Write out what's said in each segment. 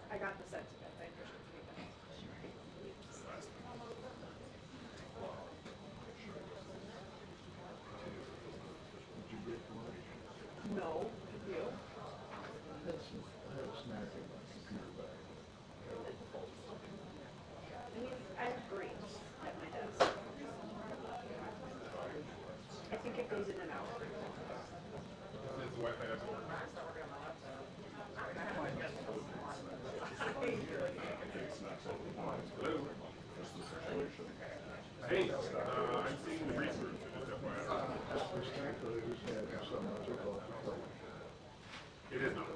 I got the sense of it. I appreciate it. No, you. I have grapes at my desk. I think it goes in and out. Does the Wi-Fi doesn't work? Hello? Hey, I'm seeing the research, just FYI. It is not.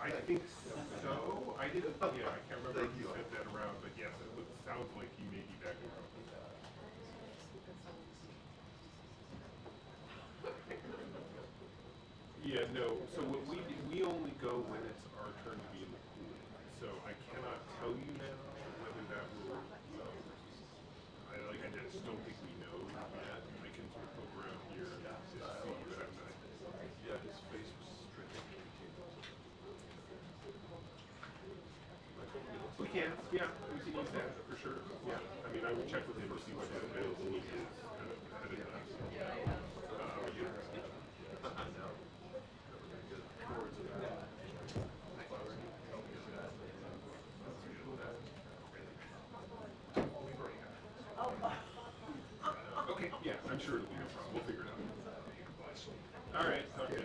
I think so. I didn't. Yeah, I can't remember if you sent that around, but yes, it sounds like he may be back in company. Yeah, no. So what we only go when it's our turn to be in the pool. So I cannot tell you now whether that will. I just don't think we know yet. I can sort of poke around here and just see, but I'm not. Yeah, his face was stricken. We can, yeah, we can use that for sure. Yeah, I mean, I would check with him to see what his availability is kind of ahead of time. Okay, yeah, I'm sure it'll be no problem. We'll figure it out. All right, okay.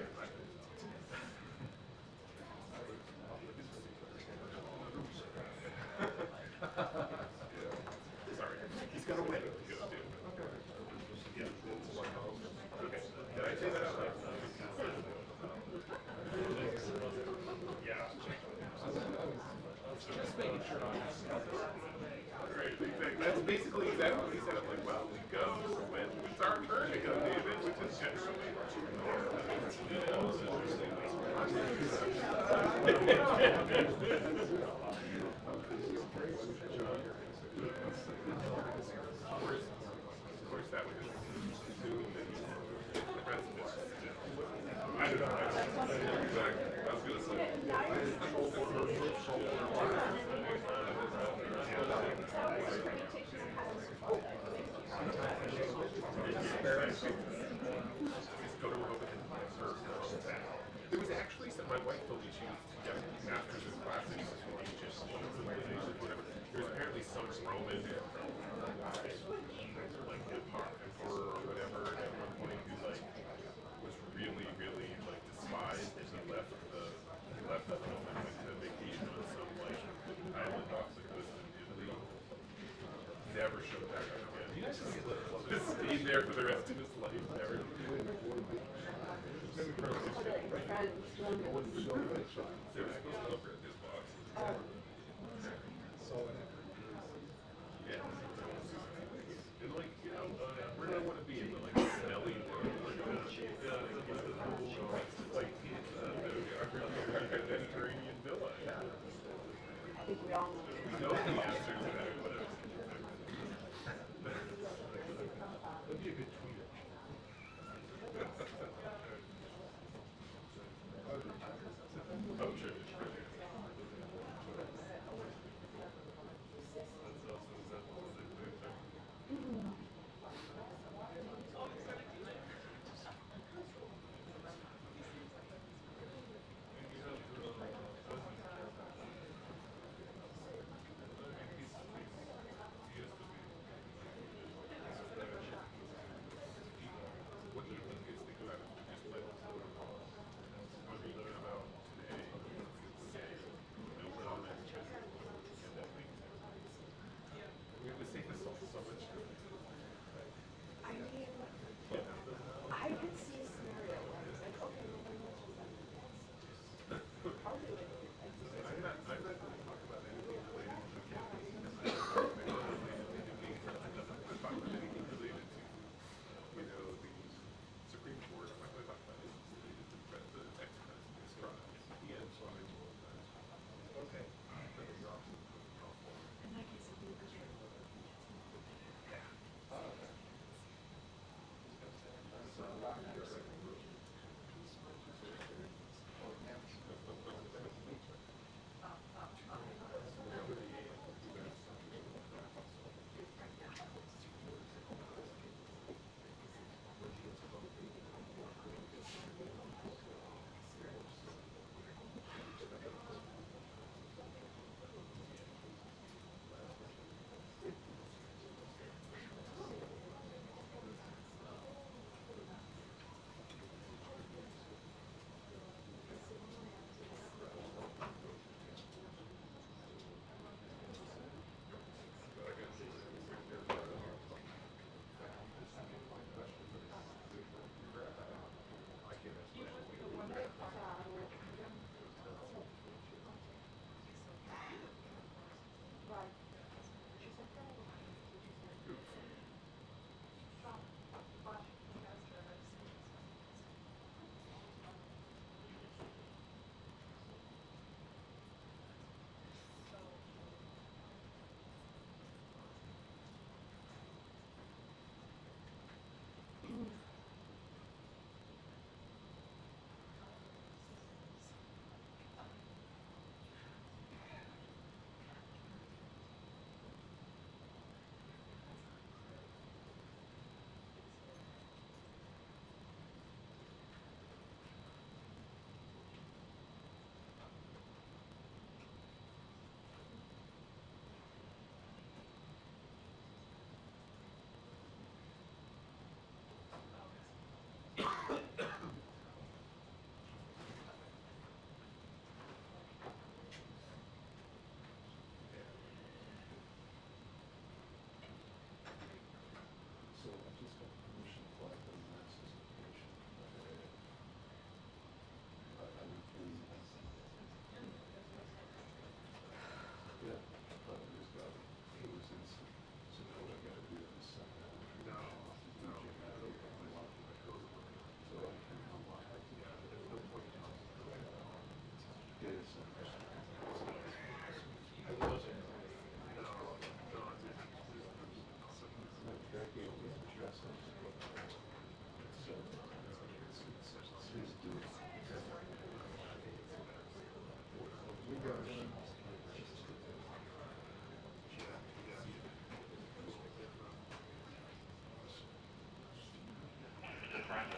Sorry, he's got a wedding to go to. Yeah. Okay. Did I say that out loud? Yeah. Just making sure. Right. That's basically exactly what he said. I'm like, well, we go when it's our turn to go, David, which is Of course, that would assume that the president. I don't know. Exactly. I was gonna say. There was actually some, my wife told me she was getting masters in classes in ancient civilizations, whatever. There's apparently some Roman, like emperor or whatever, at one point who like was really, really like despised, and he left the home and went to vacation on some like island off the coast of Italy. Never showed back up again. He just stayed there for the rest of his life. Never. And like, you know, where do I want to be? In the like smelly, like Mediterranean villa. I think we all know. We know the answer to that. Whatever. That'd be a good tweet. Oh, sure.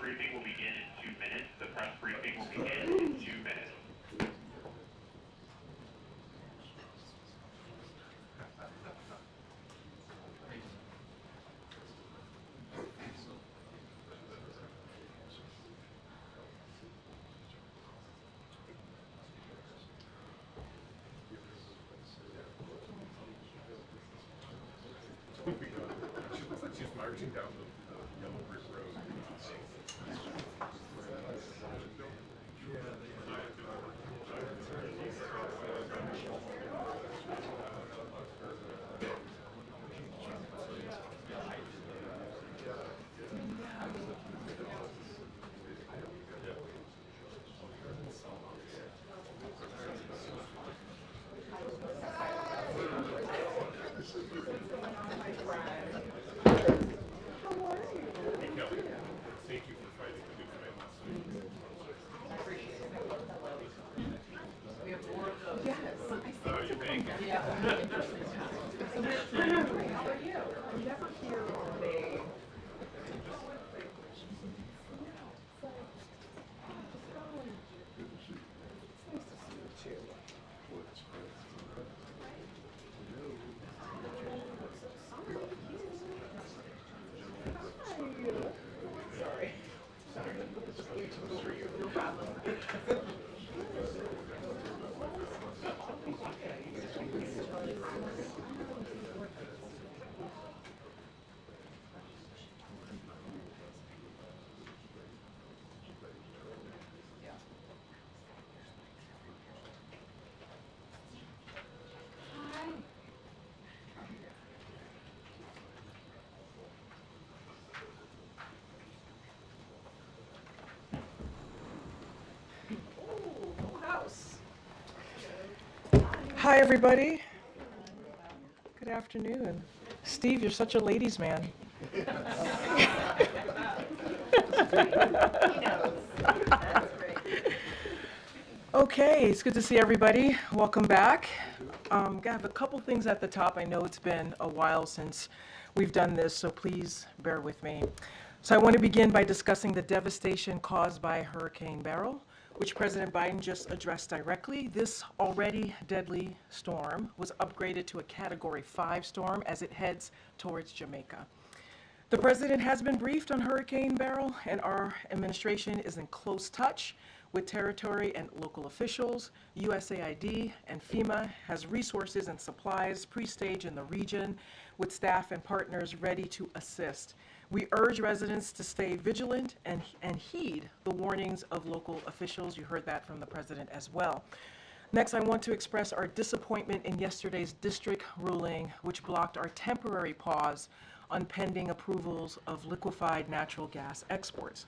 briefing will begin in 2 minutes. The press briefing will begin in 2 minutes. She looks like she's marching down the yellow brick road. Hey, Kelly, thank you for fighting the good fight last week. We have more of those. Yes. You think? Yeah. How are you? I'm never here all day. Hi, everybody. Good afternoon. Steve, you're such a ladies' man. He knows. That's great. Okay, it's good to see everybody. Welcome back. I have a couple things at the top. I know it's been a while since we've done this, so please bear with me. So I want to begin by discussing the devastation caused by Hurricane Beryl, which President Biden just addressed directly. This already deadly storm was upgraded to a Category 5 storm as it heads towards Jamaica. The president has been briefed on Hurricane Beryl, and our administration is in close touch with territory and local officials. USAID and FEMA has resources and supplies pre-staged in the region with staff and partners ready to assist. We urge residents to stay vigilant and heed the warnings of local officials. You heard that from the president as well. Next, I want to express our disappointment in yesterday's district ruling, which blocked our temporary pause on pending approvals of liquefied natural gas exports.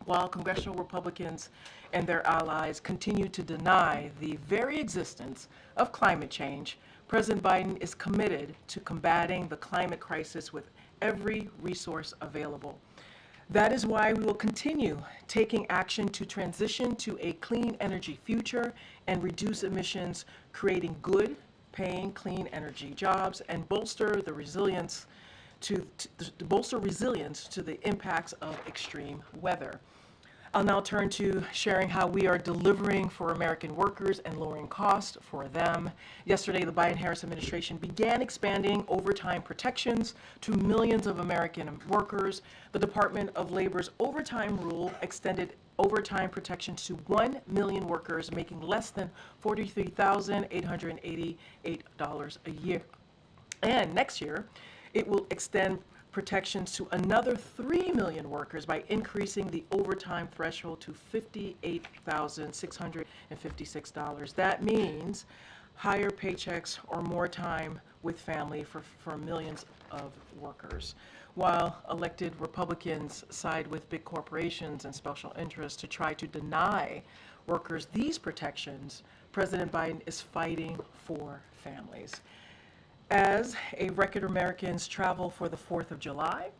While congressional Republicans and their allies continue to deny the very existence of climate change, President Biden is committed to combating the climate crisis with every resource available. That is why we will continue taking action to transition to a clean energy future and reduce emissions, creating good, paying clean energy jobs, and bolster resilience to the impacts of extreme weather. I'll now turn to sharing how we are delivering for American workers and lowering costs for them. Yesterday, the Biden-Harris administration began expanding overtime protections to millions of American workers. The Department of Labor's overtime rule extended overtime protections to 1 million workers making less than $43,888 a year. And next year, it will extend protections to another 3 million workers by increasing the overtime threshold to $58,656. That means higher paychecks or more time with family for millions of workers. While elected Republicans side with big corporations and special interests to try to deny workers these protections, President Biden is fighting for families. As a record Americans travel for the 4th of July,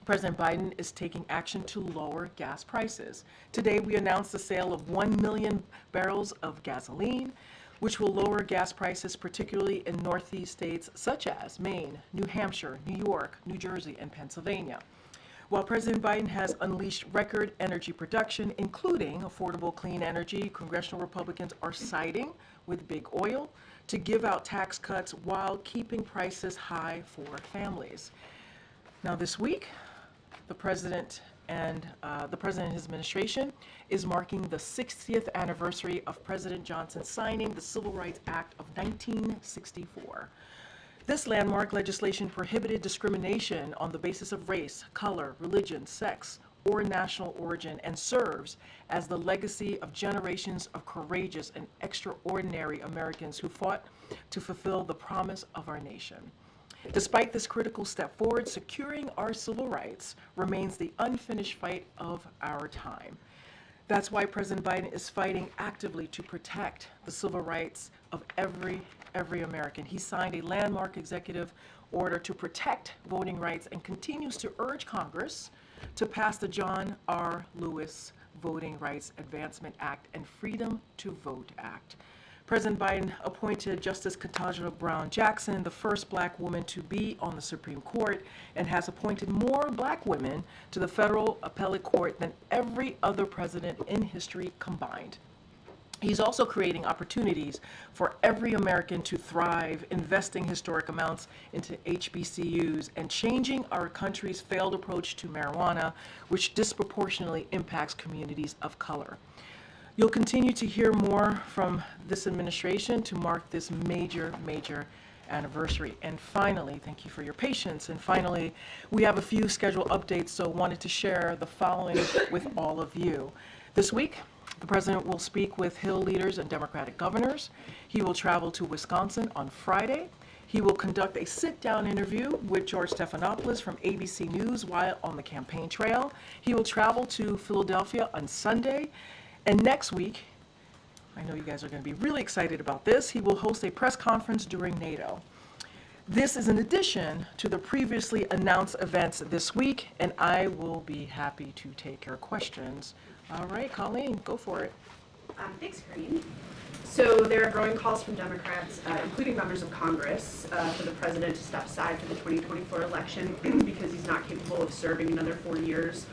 President Biden is taking action to lower gas prices. Today, we announced the sale of 1 million barrels of gasoline, which will lower gas prices, particularly in Northeast states such as Maine, New Hampshire, New York, New Jersey, and Pennsylvania. While President Biden has unleashed record energy production, including affordable clean energy, congressional Republicans are siding with big oil to give out tax cuts while keeping prices high for families. Now this week, the president and his administration is marking the 60th anniversary of President Johnson signing the Civil Rights Act of 1964. This landmark legislation prohibited discrimination on the basis of race, color, religion, sex, or national origin, and serves as the legacy of generations of courageous and extraordinary Americans who fought to fulfill the promise of our nation. Despite this critical step forward, securing our civil rights remains the unfinished fight of our time. That's why President Biden is fighting actively to protect the civil rights of every American. He signed a landmark executive order to protect voting rights and continues to urge Congress to pass the John R. Lewis Voting Rights Advancement Act and Freedom to Vote Act. President Biden appointed Justice Ketanji Brown Jackson, the first black woman to be on the Supreme Court, and has appointed more black women to the federal appellate court than every other president in history combined. He's also creating opportunities for every American to thrive, investing historic amounts into HBCUs, and changing our country's failed approach to marijuana, which disproportionately impacts communities of color. You'll continue to hear more from this administration to mark this major anniversary. And finally, thank you for your patience. And finally, we have a few scheduled updates, so wanted to share the following with all of you. This week, the president will speak with Hill leaders and Democratic governors. He will travel to Wisconsin on Friday. He will conduct a sit-down interview with George Stephanopoulos from ABC News while on the campaign trail. He will travel to Philadelphia on Sunday. And next week, I know you guys are going to be really excited about this, he will host a press conference during NATO. This is in addition to the previously announced events this week, and I will be happy to take your questions. All right, Colleen, go for it. Thanks, Karine. So there are growing calls from Democrats, including members of Congress, for the president to step aside for the 2024 election because he's not capable of serving another 4 years.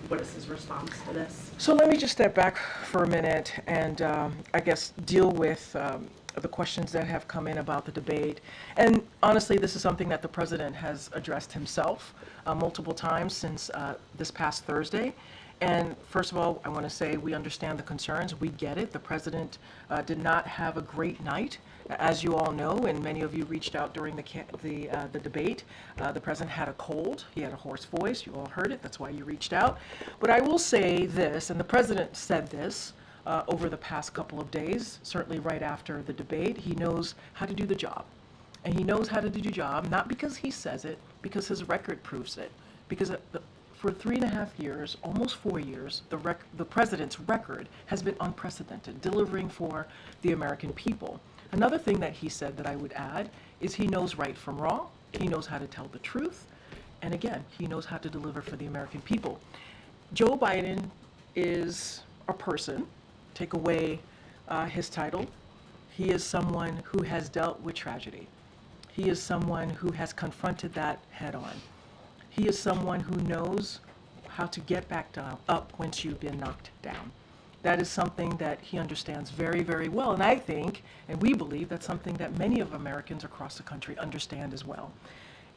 What is his response to this? So let me just step back for a minute and I guess deal with the questions that have come in about the debate. And honestly, this is something that the president has addressed himself multiple times since this past Thursday. And first of all, I want to say we understand the concerns. We get it. The president did not have a great night. As you all know, and many of you reached out during the debate, the president had a cold. He had a hoarse voice. You all heard it. That's why you reached out. But I will say this, and the president said this over the past couple of days, certainly right after the debate. He knows how to do the job. And he knows how to do the job, not because he says it, because his record proves it. Because for 3.5 years, almost 4 years, the president's record has been unprecedented, delivering for the American people. Another thing that he said that I would add is he knows right from wrong, he knows how to tell the truth, and again, he knows how to deliver for the American people. Joe Biden is a person, take away his title, he is someone who has dealt with tragedy. He is someone who has confronted that head on. He is someone who knows how to get back up once you've been knocked down. That is something that he understands very, very well. And I think, and we believe, that's something that many of Americans across the country understand as well.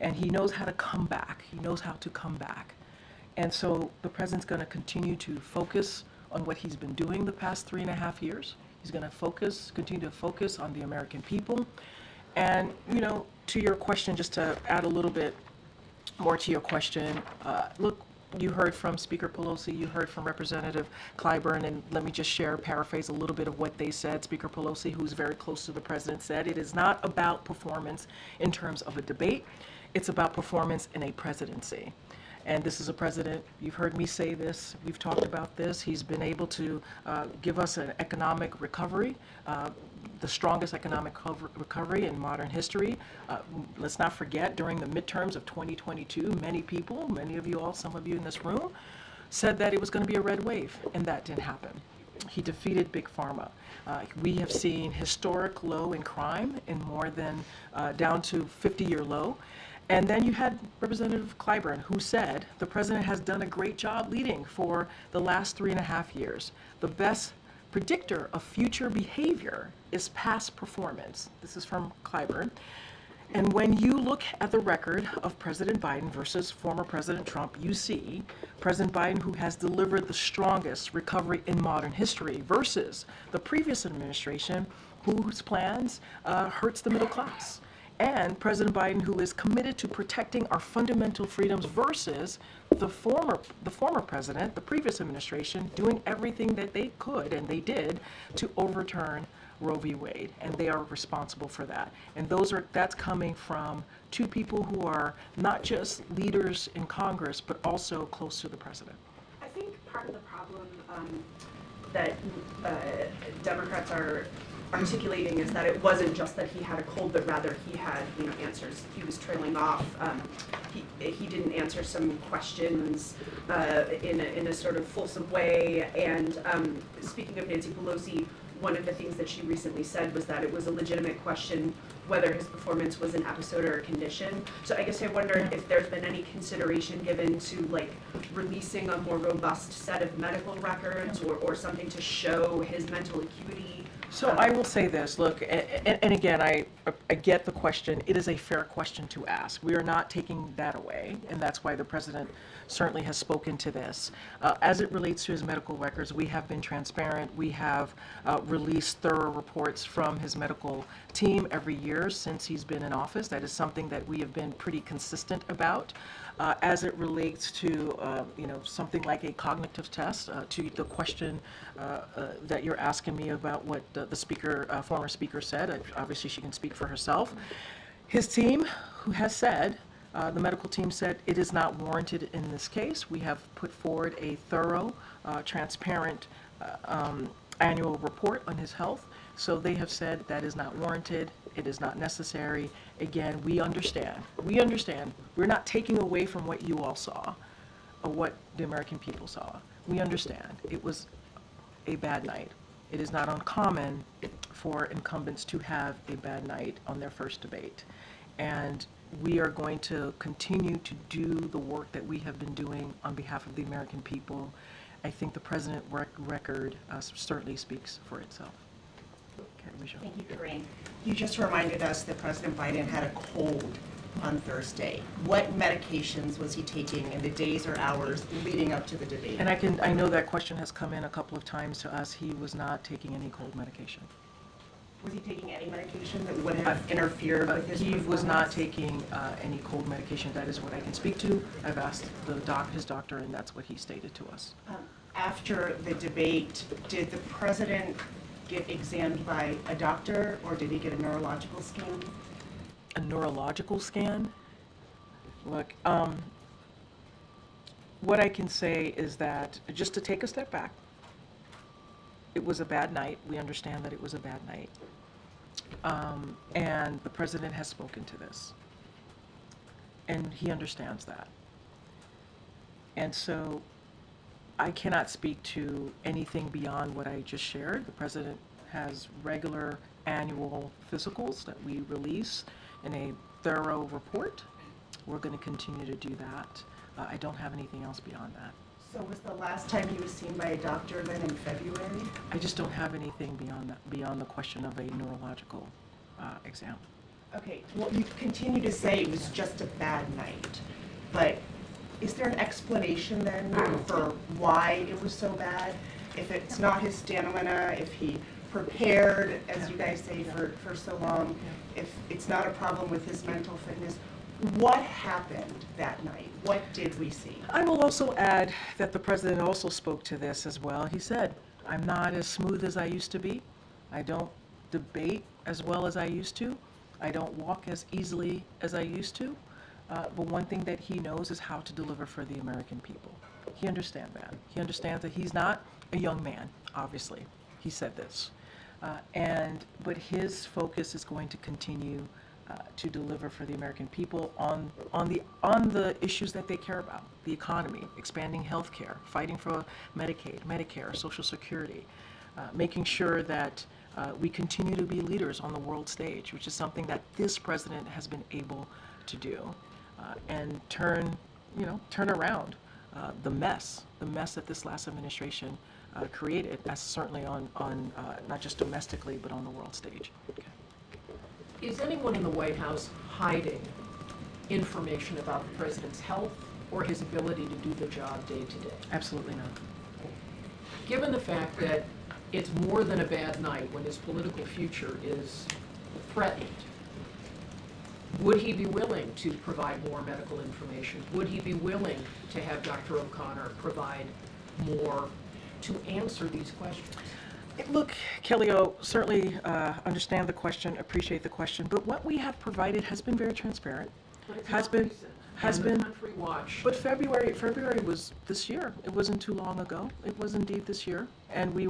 And he knows how to come back. He knows how to come back. And so the president's going to continue to focus on what he's been doing the past 3.5 years. He's going to continue to focus on the American people. And, you know, to your question, just to add a little bit more to your question, look, you heard from Speaker Pelosi, you heard from Representative Clyburn, and let me just paraphrase a little bit of what they said. Speaker Pelosi, who's very close to the president, said it is not about performance in terms of a debate, it's about performance in a presidency. And this is a president, you've heard me say this, we've talked about this, he's been able to give us an economic recovery, the strongest economic recovery in modern history. Let's not forget, during the midterms of 2022, many people, many of you all, some of you in this room, said that it was going to be a red wave, and that didn't happen. He defeated Big Pharma. We have seen historic low in crime in more than down to 50-year low. And then you had Representative Clyburn, who said the president has done a great job leading for the last 3.5 years. The best predictor of future behavior is past performance. This is from Clyburn. And when you look at the record of President Biden versus former President Trump, you see President Biden, who has delivered the strongest recovery in modern history, versus the previous administration, whose plans hurts the middle class. And President Biden, who is committed to protecting our fundamental freedoms, versus the former president, the previous administration, doing everything that they could and they did to overturn Roe v. Wade, and they are responsible for that. And that's coming from two people who are not just leaders in Congress, but also close to the president. I think part of the problem that Democrats are articulating is that it wasn't just that he had a cold, but rather he had, answers. He was trailing off. He didn't answer some questions in a sort of fulsome way. And speaking of Nancy Pelosi, one of the things that she recently said was that it was a legitimate question whether his performance was an episode or a condition. So I guess I wondered if there's been any consideration given to releasing a more robust set of medical records or something to show his mental acuity. So I will say this, look, and again, I get the question. It is a fair question to ask. We are not taking that away, and that's why the president certainly has spoken to this. As it relates to his medical records, we have been transparent. We have released thorough reports from his medical team every year since he's been in office. That is something that we have been pretty consistent about. As it relates to, something like a cognitive test, to the question that you're asking me about what the speaker, former speaker said, obviously she can speak for herself. His team, who has said, the medical team said it is not warranted in this case. We have put forward a thorough, transparent annual report on his health. So they have said that is not warranted. It is not necessary. Again, we understand. We understand. We're not taking away from what you all saw or what the American people saw. We understand. It was a bad night. It is not uncommon for incumbents to have a bad night on their first debate. And we are going to continue to do the work that we have been doing on behalf of the American people. I think the president's record certainly speaks for itself. Thank you, Karine. You just reminded us that President Biden had a cold on Thursday. What medications was he taking in the days or hours leading up to the debate? And I know that question has come in a couple of times to us. He was not taking any cold medication. Was he taking any medication that would have interfered with his He was not taking any cold medication. That is what I can speak to. I've asked his doctor, and that's what he stated to us. After the debate, did the president get examined by a doctor, or did he get a neurological scan? A neurological scan? Look, what I can say is that, just to take a step back, it was a bad night. We understand that it was a bad night. And the president has spoken to this. And he understands that. And so I cannot speak to anything beyond what I just shared. The president has regular annual physicals that we release in a thorough report. We're going to continue to do that. I don't have anything else beyond that. So was the last time he was seen by a doctor then in February? I just don't have anything beyond that, beyond the question of a neurological exam. Okay, well, you continue to say it was just a bad night, but is there an explanation then for why it was so bad? If it's not his stamina, if he prepared, as you guys say, for so long, if it's not a problem with his mental fitness, what happened that night? What did we see? I will also add that the president also spoke to this as well. He said, I'm not as smooth as I used to be. I don't debate as well as I used to. I don't walk as easily as I used to. But one thing that he knows is how to deliver for the American people. He understands that. He understands that he's not a young man, obviously. He said this. But his focus is going to continue to deliver for the American people on the issues that they care about: the economy, expanding health care, fighting for Medicaid, Medicare, Social Security, making sure that we continue to be leaders on the world stage, which is something that this president has been able to do. and turn around the mess that this last administration created, as certainly on not just domestically, but on the world stage. Okay. Is anyone in the White House hiding information about the president's health or his ability to do the job day to day? Absolutely not. Given the fact that it's more than a bad night when his political future is threatened, would he be willing to provide more medical information? Would he be willing to have Dr. O'Connor provide more to answer these questions? Look, Kelly-O, certainly understand the question, appreciate the question, but what we have provided has been very transparent. But it's Has not been- recent, has and been- the country watch. But February was this year. It wasn't too long ago. It was indeed this year, and we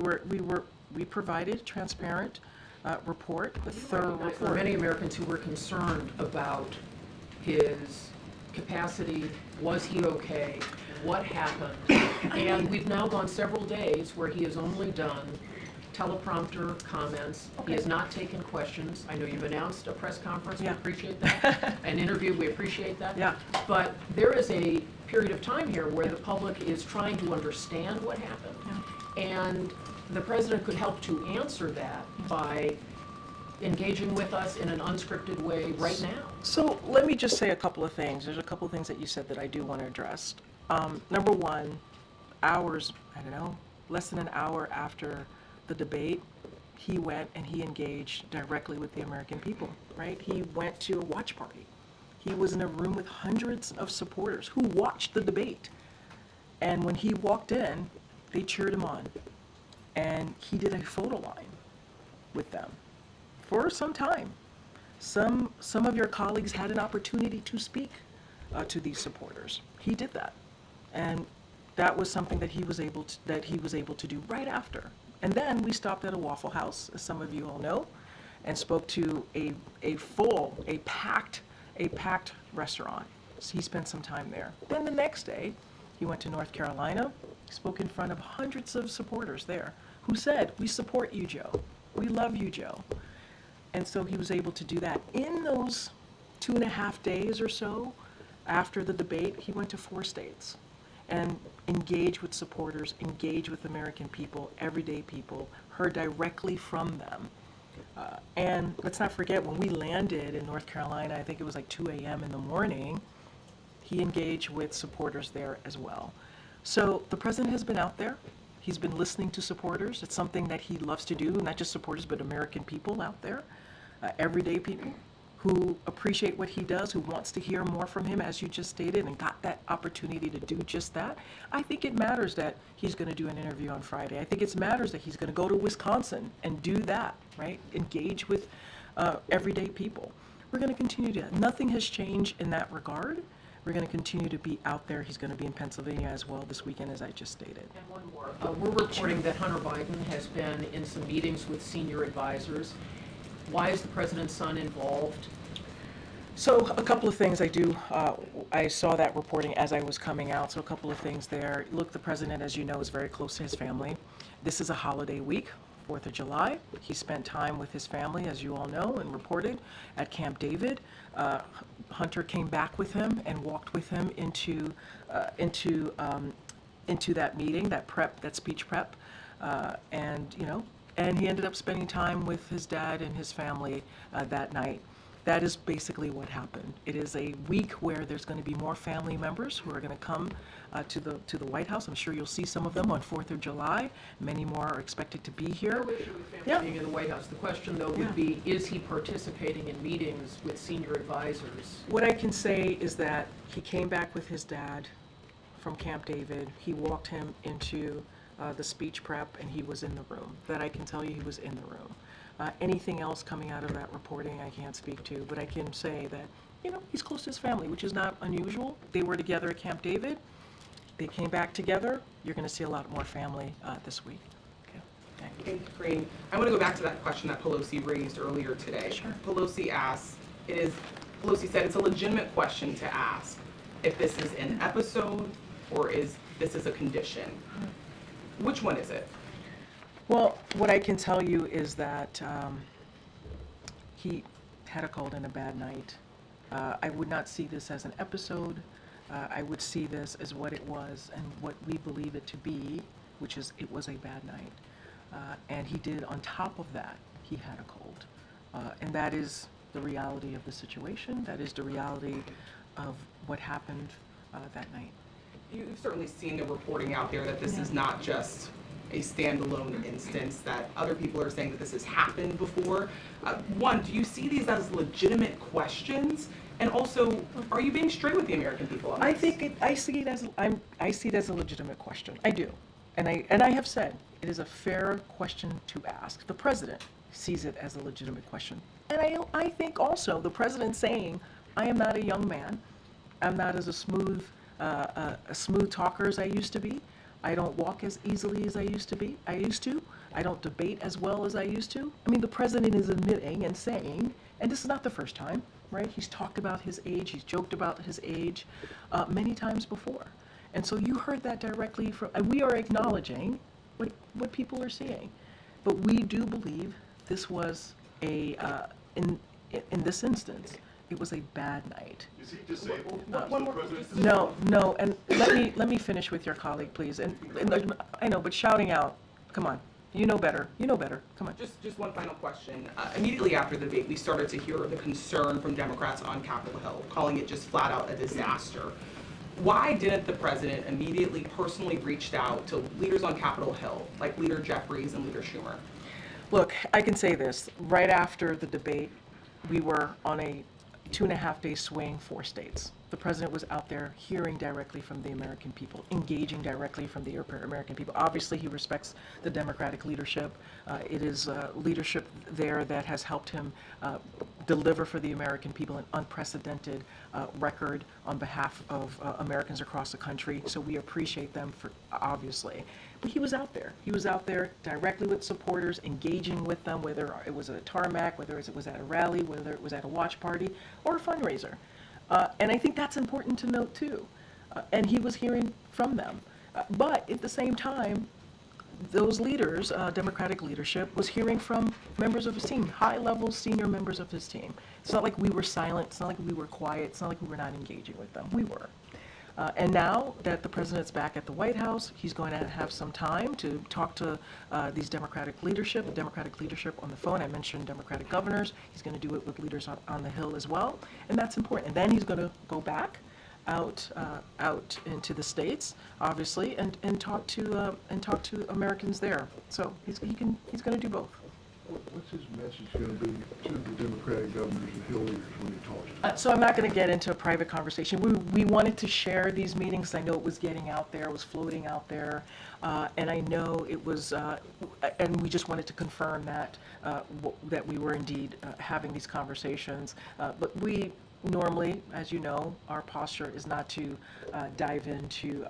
provided transparent report, a thorough There were report. many Americans who were concerned about his capacity. Was he okay? What happened? And we've now gone several days where he has only done teleprompter comments. He has not taken questions. I know you've announced a press conference. We Yeah. appreciate that. An interview. We appreciate that. Yeah. But there is a period of time here where the public is trying to understand what happened. And the president could help to answer that by engaging with us in an unscripted way right now. So let me just say a couple of things. There's a couple of things that you said that I do want to address. Number one, less than an hour after the debate, he went and he engaged directly with the American people, right? He went to a watch party. He was in a room with hundreds of supporters who watched the debate. And when he walked in, they cheered him on. And he did a photo line with them for some time. Some of your colleagues had an opportunity to speak to these supporters. He did that. And that was something that he was able to do right after. And then we stopped at a Waffle House, as some of you all know, and spoke to a packed restaurant. So he spent some time there. Then the next day, he went to North Carolina, spoke in front of hundreds of supporters there who said, "We support you, Joe. We love you, Joe." And so he was able to do that. In those 2.5 days or so after the debate, he went to 4 states and engaged with supporters, engaged with American people, everyday people, heard directly from them. And let's not forget, when we landed in North Carolina, I think it was like 2 a.m. in the morning, he engaged with supporters there as well. So the president has been out there. He's been listening to supporters. It's something that he loves to do, not just supporters, but American people out there, everyday people who appreciate what he does, who wants to hear more from him, as you just stated, and got that opportunity to do just that. I think it matters that he's going to do an interview on Friday. I think it matters that he's going to go to Wisconsin and do that, right? Engage with everyday people. We're going to continue to. Nothing has changed in that regard. We're going to continue to be out there. He's going to be in Pennsylvania as well this weekend, as I just stated. And one more. We're reporting that Hunter Biden has been in some meetings with senior advisors. Why is the president's son involved? So a couple of things I saw that reporting as I was coming out, so a couple of things there. Look, the president, as you know, is very close to his family. This is a holiday week, 4th of July. He spent time with his family, as you all know, and reported at Camp David. Hunter came back with him and walked with him into that meeting, that speech prep, and he ended up spending time with his dad and his family that night. That is basically what happened. It is a week where there's going to be more family members who are going to come to the White House. I'm sure you'll see some of them on 4th of July. Many more are expected to be here. No issue with family Yeah. being in the White House. The question, though, would be, is he participating in meetings with senior advisors? What I can say is that he came back with his dad from Camp David. He walked him into the speech prep, and he was in the room. That I can tell you, he was in the room. Anything else coming out of that reporting I can't speak to, but I can say that, he's close to his family, which is not unusual. They were together at Camp David. They came back together. You're going to see a lot more family this week. Okay. Thank you. Thank you, Karine. I want to go back to that question that Pelosi raised earlier today. Sure. Pelosi said it's a legitimate question to ask if this is an episode or is this is a condition. Which one is it? Well, what I can tell you is that he had a cold and a bad night. I would not see this as an episode. I would see this as what it was and what we believe it to be, which is it was a bad night. And he did, on top of that, he had a cold. And that is the reality of the situation. That is the reality of what happened that night. You've certainly seen the reporting out there that this is not just a standalone instance, that other people are saying that this has happened before. One, do you see these as legitimate questions? And also, are you being straight with the American people on this? I see it as a legitimate question. I do. And I have said it is a fair question to ask. The president sees it as a legitimate question. And I think also the president saying, I am not a young man. I'm not as a smooth talker as I used to be. I don't walk as easily as I used to. I don't debate as well as I used to. I mean, the president is admitting and saying, and this is not the first time, right? He's talked about his age, he's joked about his age many times before. And so you heard that directly from, and we are acknowledging what people are seeing. But we do believe this was in this instance, it was a bad night. Is he disabled? One more. Is the president No, disabled? no, and let me finish with your colleague, please. And I know, but shouting out, come on, you know better, come on. Just one final question. Immediately after the debate, we started to hear the concern from Democrats on Capitol Hill, calling it just flat out a disaster. Why didn't the president immediately personally reach out to leaders on Capitol Hill, like Leader Jeffries and Leader Schumer? Look, I can say this, right after the debate, we were on a 2.5-day swing, 4 states. The president was out there hearing directly from the American people, engaging directly from the American people. Obviously, he respects the Democratic leadership. It is leadership there that has helped him deliver for the American people an unprecedented record on behalf of Americans across the country. So we appreciate them for, obviously. But he was out there. He was out there directly with supporters, engaging with them, whether it was a tarmac, whether it was at a rally, whether it was at a watch party, or a fundraiser. And I think that's important to note too. And he was hearing from them. But at the same time, those leaders, Democratic leadership, was hearing from members of his team, high-level senior members of his team. It's not like we were silent. It's not like we were quiet. It's not like we were not engaging with them. We were. And now that the president's back at the White House, he's going to have some time to talk to these Democratic leadership on the phone. I mentioned Democratic governors. He's going to do it with leaders on the Hill as well, and that's important. And then he's going to go back out into the states, obviously, and talk to Americans there. So he's going to do both. What's his message going to be to the Democratic governors and Hill leaders when he talks to them? So I'm not going to get into a private conversation. We wanted to share these meetings. I know it was getting out there, it was floating out there, and I know it was, and we just wanted to confirm that that we were indeed having these conversations. But we normally, as you know, our posture is not to dive into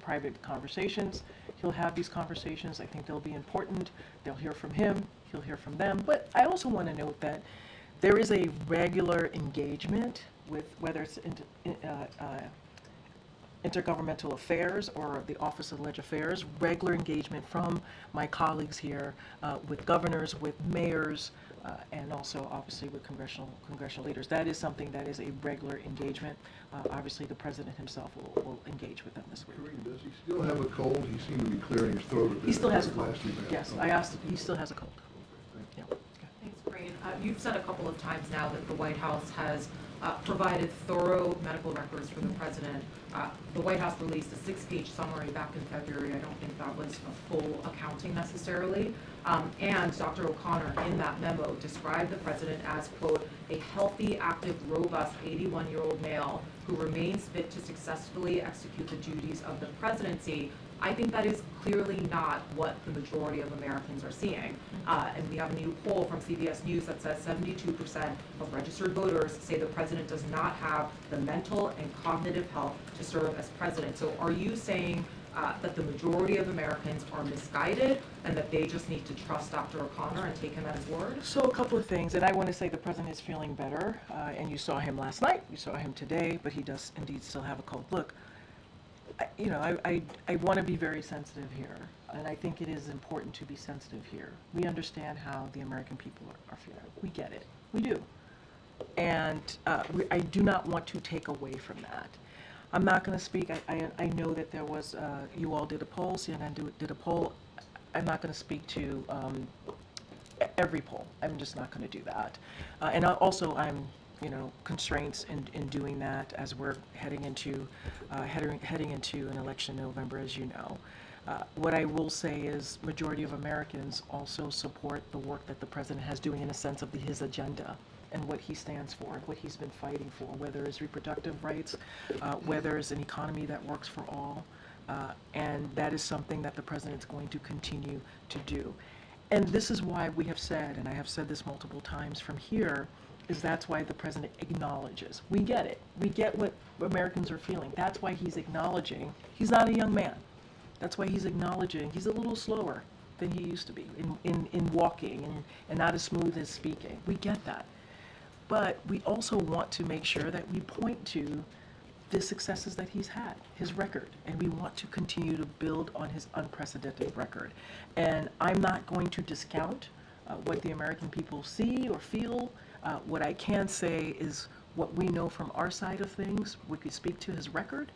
private conversations. He'll have these conversations. I think they'll be important. They'll hear from him. He'll hear from them. But I also want to note that there is a regular engagement with whether it's intergovernmental affairs or the Office of Legislative Affairs, regular engagement from my colleagues here with governors, with mayors, and also obviously with congressional leaders. That is something that is a regular engagement. Obviously the president himself will engage with them this week. Karine, does he still have a cold? He seemed to be clearing his throat a bit. He still has a at the cold. last event. Yes, I asked, he still has a cold. Yeah. Thanks, Karine. You've said a couple of times now that the White House has provided thorough medical records for the president. The White House released a 6-page summary back in February. I don't think that was a full accounting necessarily. And Dr. O'Connor, in that memo, described the president as, quote, a healthy, active, robust 81-year-old male who remains fit to successfully execute the duties of the presidency. I think that is clearly not what the majority of Americans are seeing. And we have a new poll from CBS News that says 72% of registered voters say the president does not have the mental and cognitive health to serve as president. So are you saying that the majority of Americans are misguided and that they just need to trust Dr. O'Connor and take him at his word? So a couple of things, and I want to say the president is feeling better, and you saw him last night, you saw him today, but he does indeed still have a cold. Look, I want to be very sensitive here, and I think it is important to be sensitive here. We understand how the American people are feeling. We get it. We do. And I do not want to take away from that. I'm not going to speak. I know that there was, you all did a poll, CNN did a poll. I'm not going to speak to every poll. I'm just not going to do that. And also, I'm, constraints in doing that as we're heading into an election in November, as you know. What I will say is majority of Americans also support the work that the president has doing in a sense of his agenda and what he stands for, what he's been fighting for, whether it's reproductive rights, whether it's an economy that works for all. And that is something that the president's going to continue to do. And this is why we have said, and I have said this multiple times from here, is that's why the president acknowledges. We get it. We get what Americans are feeling. That's why he's acknowledging. He's not a young man. That's why he's acknowledging. He's a little slower than he used to be in walking and not as smooth as speaking. We get that. But we also want to make sure that we point to the successes that he's had, his record, and we want to continue to build on his unprecedented record. And I'm not going to discount what the American people see or feel. What I can say is what we know from our side of things. We could speak to his record,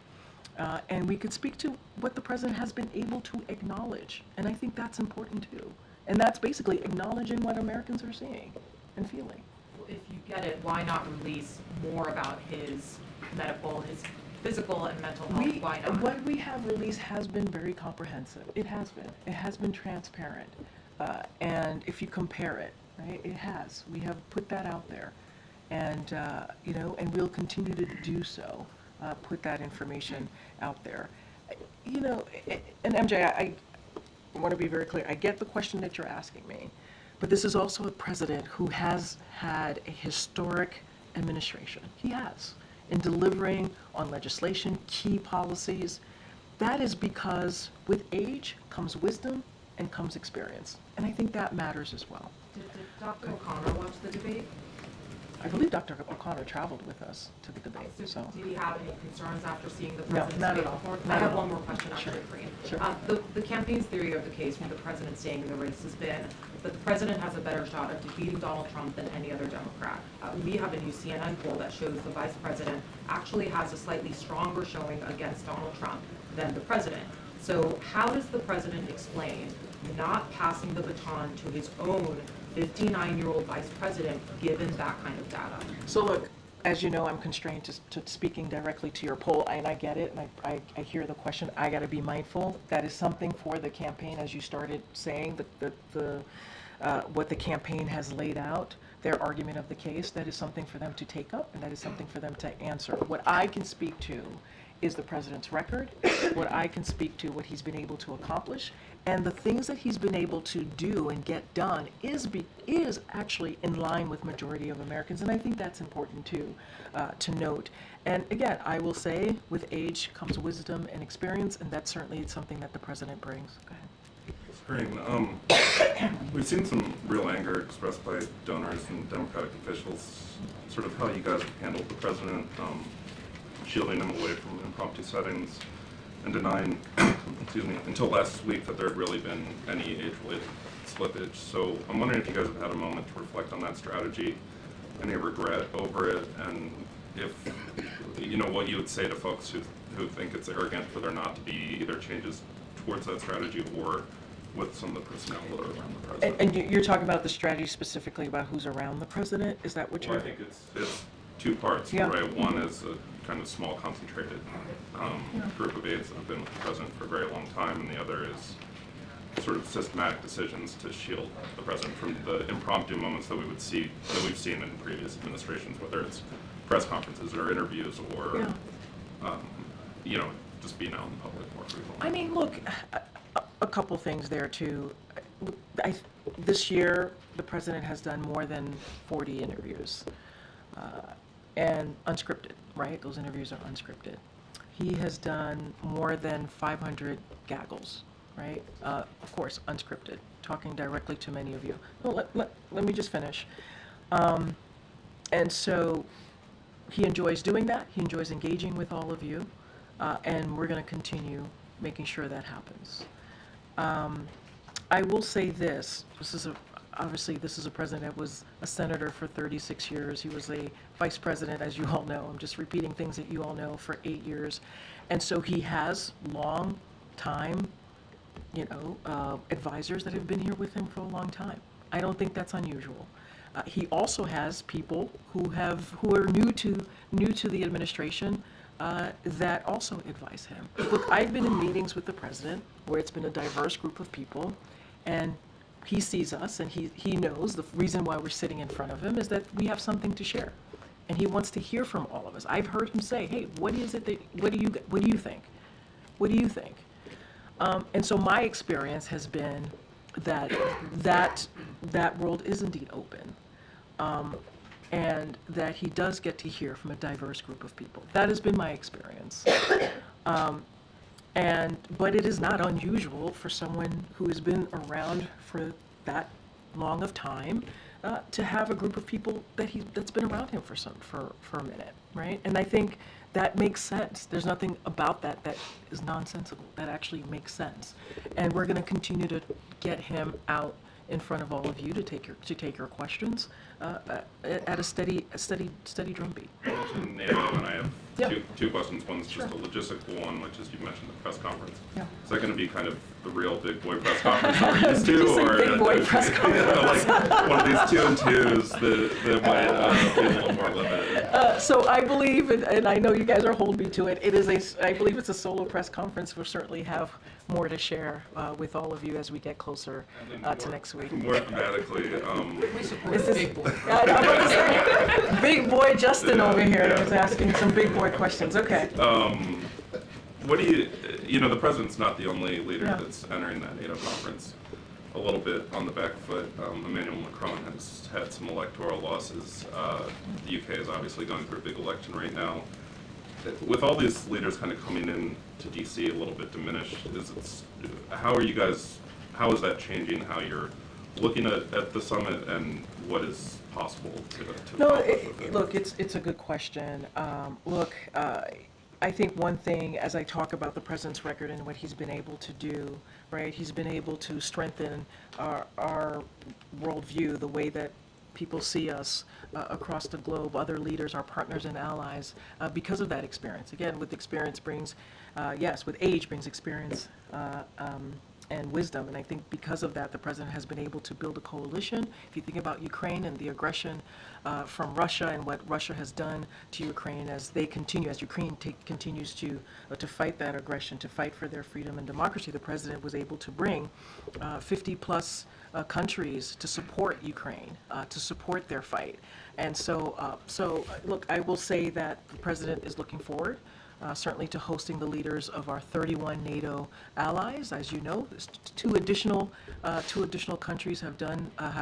and we could speak to what the president has been able to acknowledge. And I think that's important too. And that's basically acknowledging what Americans are seeing and feeling. If you get it, why not release more about his medical, his physical and mental health? Why not? What we have released has been very comprehensive. It has been. It has been transparent. And if you compare it, right, it has. We have put that out there. And, and we'll continue to do so, put that information out there. And MJ, I want to be very clear. I get the question that you're asking me. But this is also a president who has had a historic administration. He has, in delivering on legislation, key policies. That is because with age comes wisdom and comes experience. And I think that matters as well. Did Dr. O'Connor watch the debate? I believe Dr. O'Connor traveled with us to the debate. So did he have any concerns after seeing the No, president's not at debate all. before? Not I have at one all. more question actually, Karine. Sure. The campaign's theory of the case from the president staying in the race has been that the president has a better shot at defeating Donald Trump than any other Democrat. We have a new CNN poll that shows the vice president actually has a slightly stronger showing against Donald Trump than the president. So how does the president explain not passing the baton to his own 59-year-old vice president given that kind of data? So look, as you know, I'm constrained to speaking directly to your poll, and I get it, and I hear the question. I got to be mindful. That is something for the campaign, as you started saying, what the campaign has laid out, their argument of the case. That is something for them to take up, and that is something for them to answer. What I can speak to is the president's record, what I can speak to, what he's been able to accomplish, and the things that he's been able to do and get done is actually in line with majority of Americans, and I think that's important too, to note. And again, I will say, with age comes wisdom and experience, and that's certainly something that the president brings. Go ahead. Karine, we've seen some real anger expressed by donors and Democratic officials, sort of how you guys have handled the president, shielding him away from impromptu settings and denying, excuse me, until last week that there had really been any age-related slippage. So I'm wondering if you guys have had a moment to reflect on that strategy, any regret over it, and if, what you would say to folks who think it's arrogant for there not to be either changes towards that strategy or with some of the personnel that are around the president. And you're talking about the strategy specifically about who's around the president? Is that what you're... Well, I think it's two parts, yeah. Right? One is a kind of small, concentrated group of aides that have been with the president for a very long time, and the other is sort of systematic decisions to shield the president from the impromptu moments that we've seen in previous administrations, whether it's press conferences or interviews or, just being out in public more frequently. I mean, look, a couple things there too. This year, the president has done more than 40 interviews, and unscripted, right? Those interviews are unscripted. He has done more than 500 gaggles, right? Of course, unscripted, talking directly to many of you. Well, let me just finish. And so he enjoys doing that. He enjoys engaging with all of you, and we're going to continue making sure that happens. I will say this. This is obviously, this is a president that was a senator for 36 years. He was a vice president, as you all know. I'm just repeating things that you all know, for 8 years. And so he has long time, advisors that have been here with him for a long time. I don't think that's unusual. He also has people who are new to the administration that also advise him. Look, I've been in meetings with the president where it's been a diverse group of people, and he sees us and he knows the reason why we're sitting in front of him is that we have something to share, and he wants to hear from all of us. I've heard him say, "Hey, what do you think? What do you think?" And so my experience has been that world is indeed open. And that he does get to hear from a diverse group of people. That has been my experience. But it is not unusual for someone who has been around for that long of time to have a group of people that's been around him for a minute, right? And I think that makes sense. There's nothing about that is nonsensical. That actually makes sense. And we're going to continue to get him out in front of all of you to take your questions at a steady drumbeat. You mentioned NATO, and I have Yeah. two questions. One's Sure. just a logistical one, which is you mentioned the press conference. Yeah. Is that going to be kind of the real big boy press conference that we're used to? Did you say or big boy press conference? like one of these 2-and-2s that might be a little more limited? So I believe, and I know you guys are holding me to it, I believe it's a solo press conference. We'll certainly have more to share with all of you as we get closer to next week. More thematically, We support the big boy. I'm about to say, big boy Justin over here is asking some big boy questions. Okay. what do the president's not the only leader Yeah. that's entering that NATO conference. A little bit on the back foot. Emmanuel Macron has had some electoral losses. The UK is obviously going through a big election right now. With all these leaders kind of coming in to DC a little bit diminished, how is that changing how you're looking at the summit and what is possible to No, accomplish with it? look, it's a good question. I think one thing, as I talk about the president's record and what he's been able to do, right? He's been able to strengthen our worldview, the way that people see us across the globe, other leaders, our partners and allies, because of that experience. Again, with experience brings, with age brings experience and wisdom. And I think because of that, the president has been able to build a coalition. If you think about Ukraine and the aggression from Russia and what Russia has done to Ukraine as Ukraine continues to fight that aggression, to fight for their freedom and democracy, the president was able to bring 50 plus countries to support Ukraine, to support their fight. And so look, I will say that the president is looking forward certainly to hosting the leaders of our 31 NATO allies. As you know, two additional countries have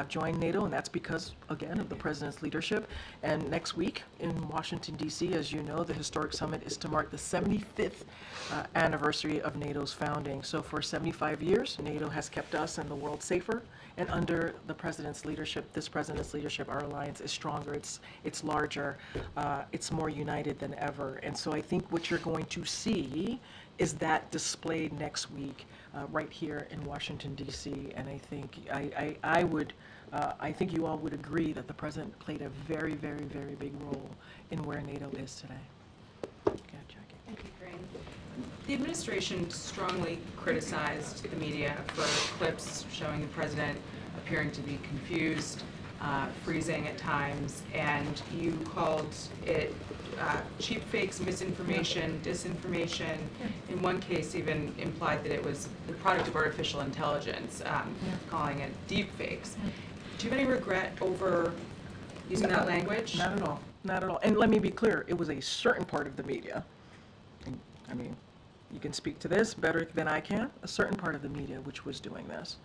joined NATO, and that's because, again, of the president's leadership. And next week in Washington, D.C., as you know, the historic summit is to mark the 75th anniversary of NATO's founding. So for 75 years, NATO has kept us and the world safer. And under the president's leadership, our alliance is stronger, it's larger, it's more united than ever. And so I think what you're going to see is that displayed next week right here in Washington, D.C. And I think I think you all would agree that the president played a very, very, very big role in where NATO is today. Go ahead, Jackie. Thank you, Karine. The administration strongly criticized the media for clips showing the president appearing to be confused, freezing at times, and you called it cheap fakes, misinformation, disinformation. In one case, even implied that it was the product of artificial intelligence, calling it deep fakes. Do you have any regret over using that language? Not at all. Not at all. And let me be clear, it was a certain part of the media. I mean, you can speak to this better than I can, a certain part of the media which was doing this.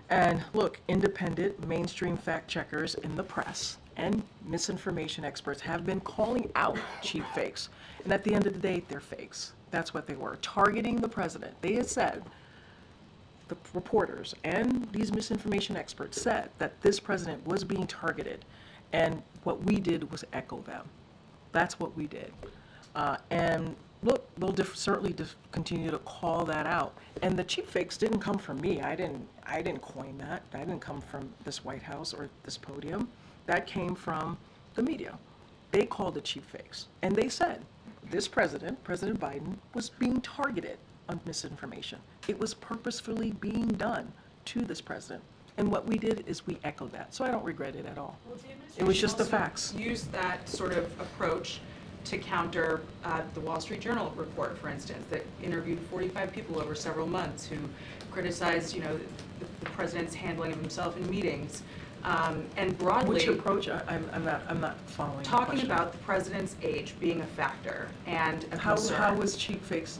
And look, independent, mainstream fact checkers in the press and misinformation experts have been calling out cheap fakes. And at the end of the day, they're fakes. That's what they were, targeting the president. They had said, the reporters and these misinformation experts said that this president was being targeted. And what we did was echo them. That's what we did. And look, we'll certainly continue to call that out. And the cheap fakes didn't come from me. I didn't coin that. That didn't come from this White House or this podium. That came from the media. They called it cheap fakes. And they said, this president, President Biden, was being targeted on misinformation. It was purposefully being done to this president. And what we did is we echoed that. So I don't regret it at all. It was just the facts. Use that sort of approach to counter the Wall Street Journal report, for instance, that interviewed 45 people over several months who criticized, the president's handling of himself in meetings, and broadly. Which approach? I'm not following the Talking question. about the president's age being a factor and a concern. How was cheap fakes?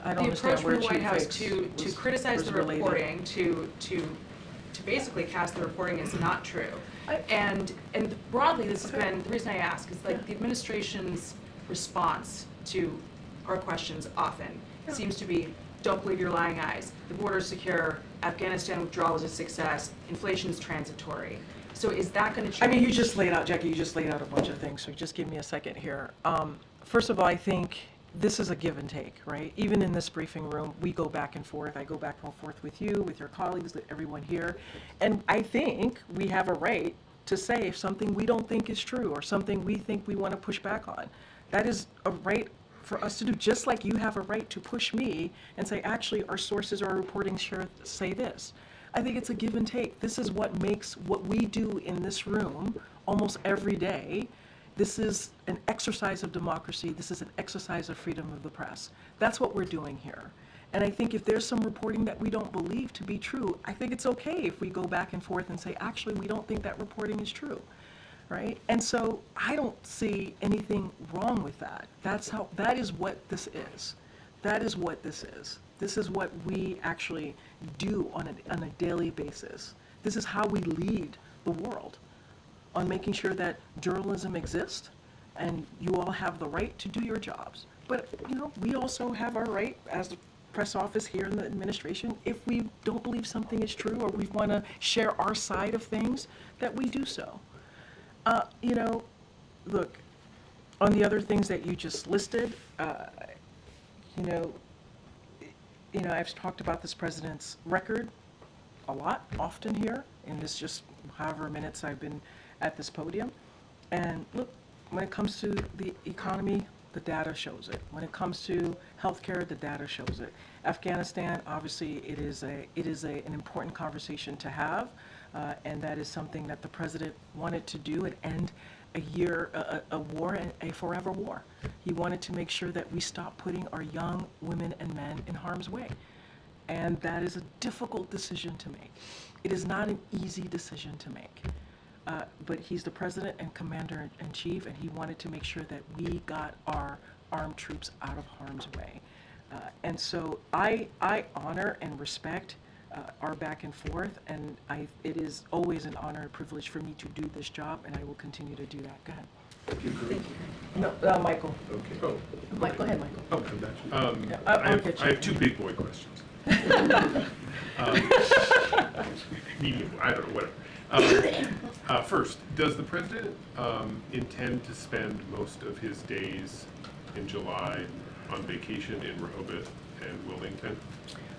I don't The approach understand where from the cheap White House fakes to criticize was the related. reporting, to basically cast the reporting as not true. And broadly, this has been, the reason I ask is like the administration's response to our questions often seems to be, don't believe your lying eyes, the border's secure, Afghanistan withdrawal is a success, inflation's transitory. So is that going to change? I mean, you just laid out, Jackie, you just laid out a bunch of things, so just give me a second here. First of all, I think this is a give and take, right? Even in this briefing room, we go back and forth. I go back and forth with you, with your colleagues, with everyone here. And I think we have a right to say if something we don't think is true or something we think we want to push back on. That is a right for us to do, just like you have a right to push me and say, actually, our sources or our reporting say this. I think it's a give and take. This is what makes what we do in this room almost every day. This is an exercise of democracy. This is an exercise of freedom of the press. That's what we're doing here. And I think if there's some reporting that we don't believe to be true, I think it's okay if we go back and forth and say, actually, we don't think that reporting is true, right? And so I don't see anything wrong with that. That is what this is. That is what this is. This is what we actually do on a daily basis. This is how we lead the world, on making sure that journalism exists and you all have the right to do your jobs. But, we also have our right as the press office here in the administration, if we don't believe something is true or we want to share our side of things, that we do so. Look, on the other things that you just listed, I've talked about this president's record a lot, often here, in this just however minutes I've been at this podium. And look, when it comes to the economy, the data shows it. When it comes to healthcare, the data shows it. Afghanistan, obviously, it is an important conversation to have, and that is something that the president wanted to do and end a war, and a forever war. He wanted to make sure that we stop putting our young women and men in harm's way. And that is a difficult decision to make. It is not an easy decision to make. But he's the president and commander-in-chief, and he wanted to make sure that we got our armed troops out of harm's way. And so I honor and respect our back and forth, and it is always an honor and privilege for me to do this job, and I will continue to do that. Go ahead. Thank you, Karine. No, Michael. Okay. Oh. Mike, go ahead, Michael. Oh, I got you. Yeah, I have two big boy questions. Medium, I don't know, whatever. First, does the president intend to spend most of his days in July on vacation in Rehoboth and Wilmington?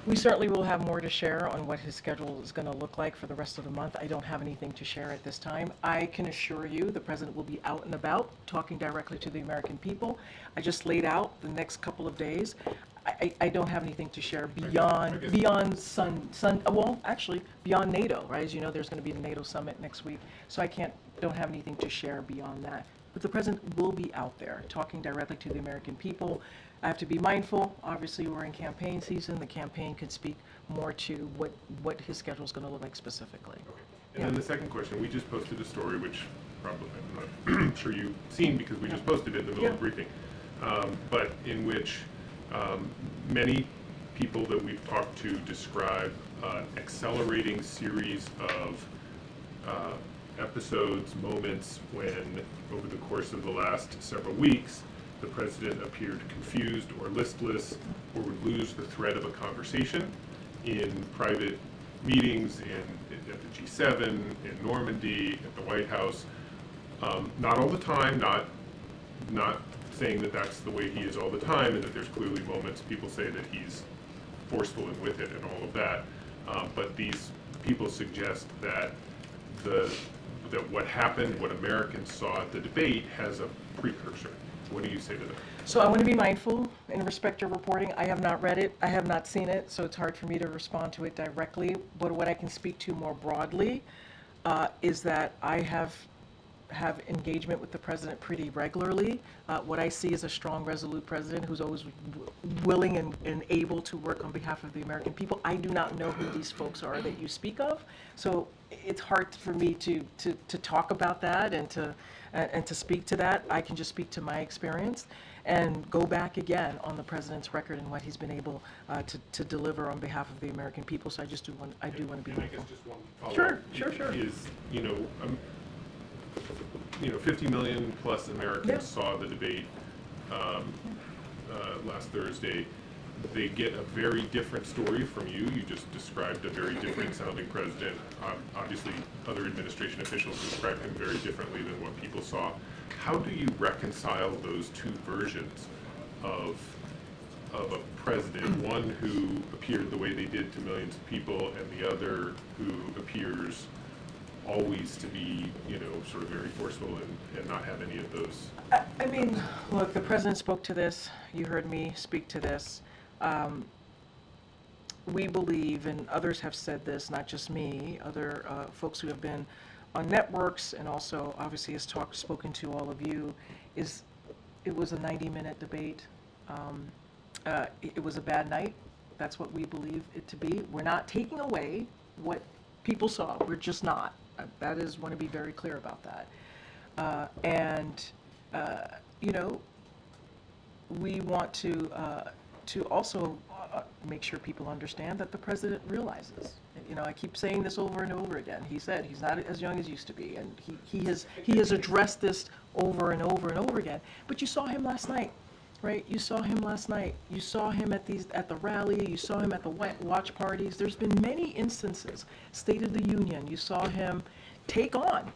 We certainly will have more to share on what his schedule is going to look like for the rest of the month. I don't have anything to share at this time. I can assure you the president will be out and about talking directly to the American people. I just laid out the next couple of days. I don't have anything to share beyond beyond NATO, right? As you know, there's going to be the NATO summit next week, so I don't have anything to share beyond that. But the president will be out there talking directly to the American people. I have to be mindful. Obviously, we're in campaign season. The campaign could speak more to what his schedule is going to look like specifically. Okay. And then the second question, we just posted a story, which probably I'm not sure you've seen because we just posted it in the middle of the briefing, but in which many people that we've talked to describe an accelerating series of episodes, moments when, over the course of the last several weeks, the president appeared confused or listless or would lose the thread of a conversation in private meetings at the G7, in Normandy, at the White House. Not all the time, not saying that that's the way he is all the time, and that there's clearly moments people say that he's forceful and with it and all of that. But these people suggest that that what happened, what Americans saw at the debate, has a precursor. What do you say to that? So I want to be mindful in respect to reporting. I have not read it, I have not seen it, so it's hard for me to respond to it directly. But what I can speak to more broadly is that I have engagement with the president pretty regularly. What I see is a strong, resolute president who's always willing and able to work on behalf of the American people. I do not know who these folks are that you speak of, so it's hard for me to talk about that and to speak to that. I can just speak to my experience and go back again on the president's record and what he's been able to deliver on behalf of the American people. So I just do want to be and mindful. I guess just one follow-up Sure. is, 50 million plus Americans saw the debate last Thursday. They get a very different story from you. You just described a very different sounding president. Obviously, other administration officials described him very differently than what people saw. How do you reconcile those two versions of a president, one who appeared the way they did to millions of people, and the other who appears always to be, sort of very forceful and not have any of those? I mean, look, the president spoke to this. You heard me speak to this. We believe, and others have said this, not just me, other folks who have been on networks and also obviously has spoken to all of you, it was a 90-minute debate. It was a bad night. That's what we believe it to be. We're not taking away what people saw. We're just not. That is, want to be very clear about that. We want to also make sure people understand that the president realizes. I keep saying this over and over again. He said he's not as young as he used to be, and he has addressed this over and over and over again. But you saw him last night, right? You saw him last night. You saw him at the rally. You saw him at the watch parties. There's been many instances. State of the Union. You saw him take on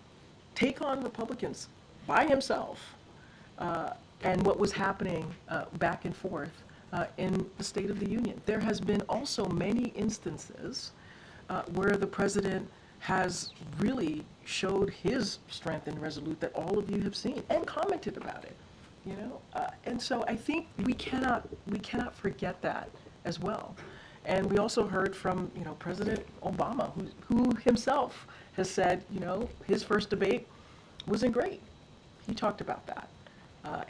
Republicans by himself, and what was happening back and forth in the State of the Union. There has been also many instances where the president has really showed his strength and resolute that all of you have seen and commented about it. And so I think we cannot forget that as well. And we also heard from President Obama, who himself has said his first debate wasn't great. He talked about that.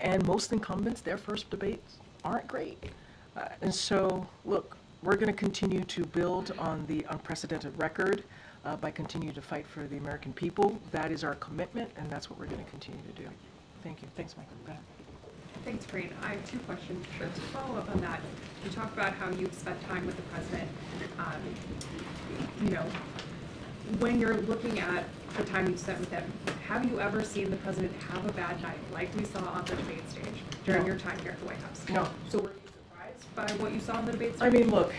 And most incumbents, their first debates aren't great. And so, look, we're going to continue to build on the unprecedented record by continuing to fight for the American people. That is our commitment, and that's what we're going to continue to do. Thank you. Thanks, Michael. Go ahead. Thanks, Karine. I have two questions. To follow up on that, you talked about how you've spent time with the president. When you're looking at the time you've spent with him, have you ever seen the president have a bad night, like we saw on the debate stage during your time here at the White House? No. So were you surprised by what you saw on the debate stage? I mean, look,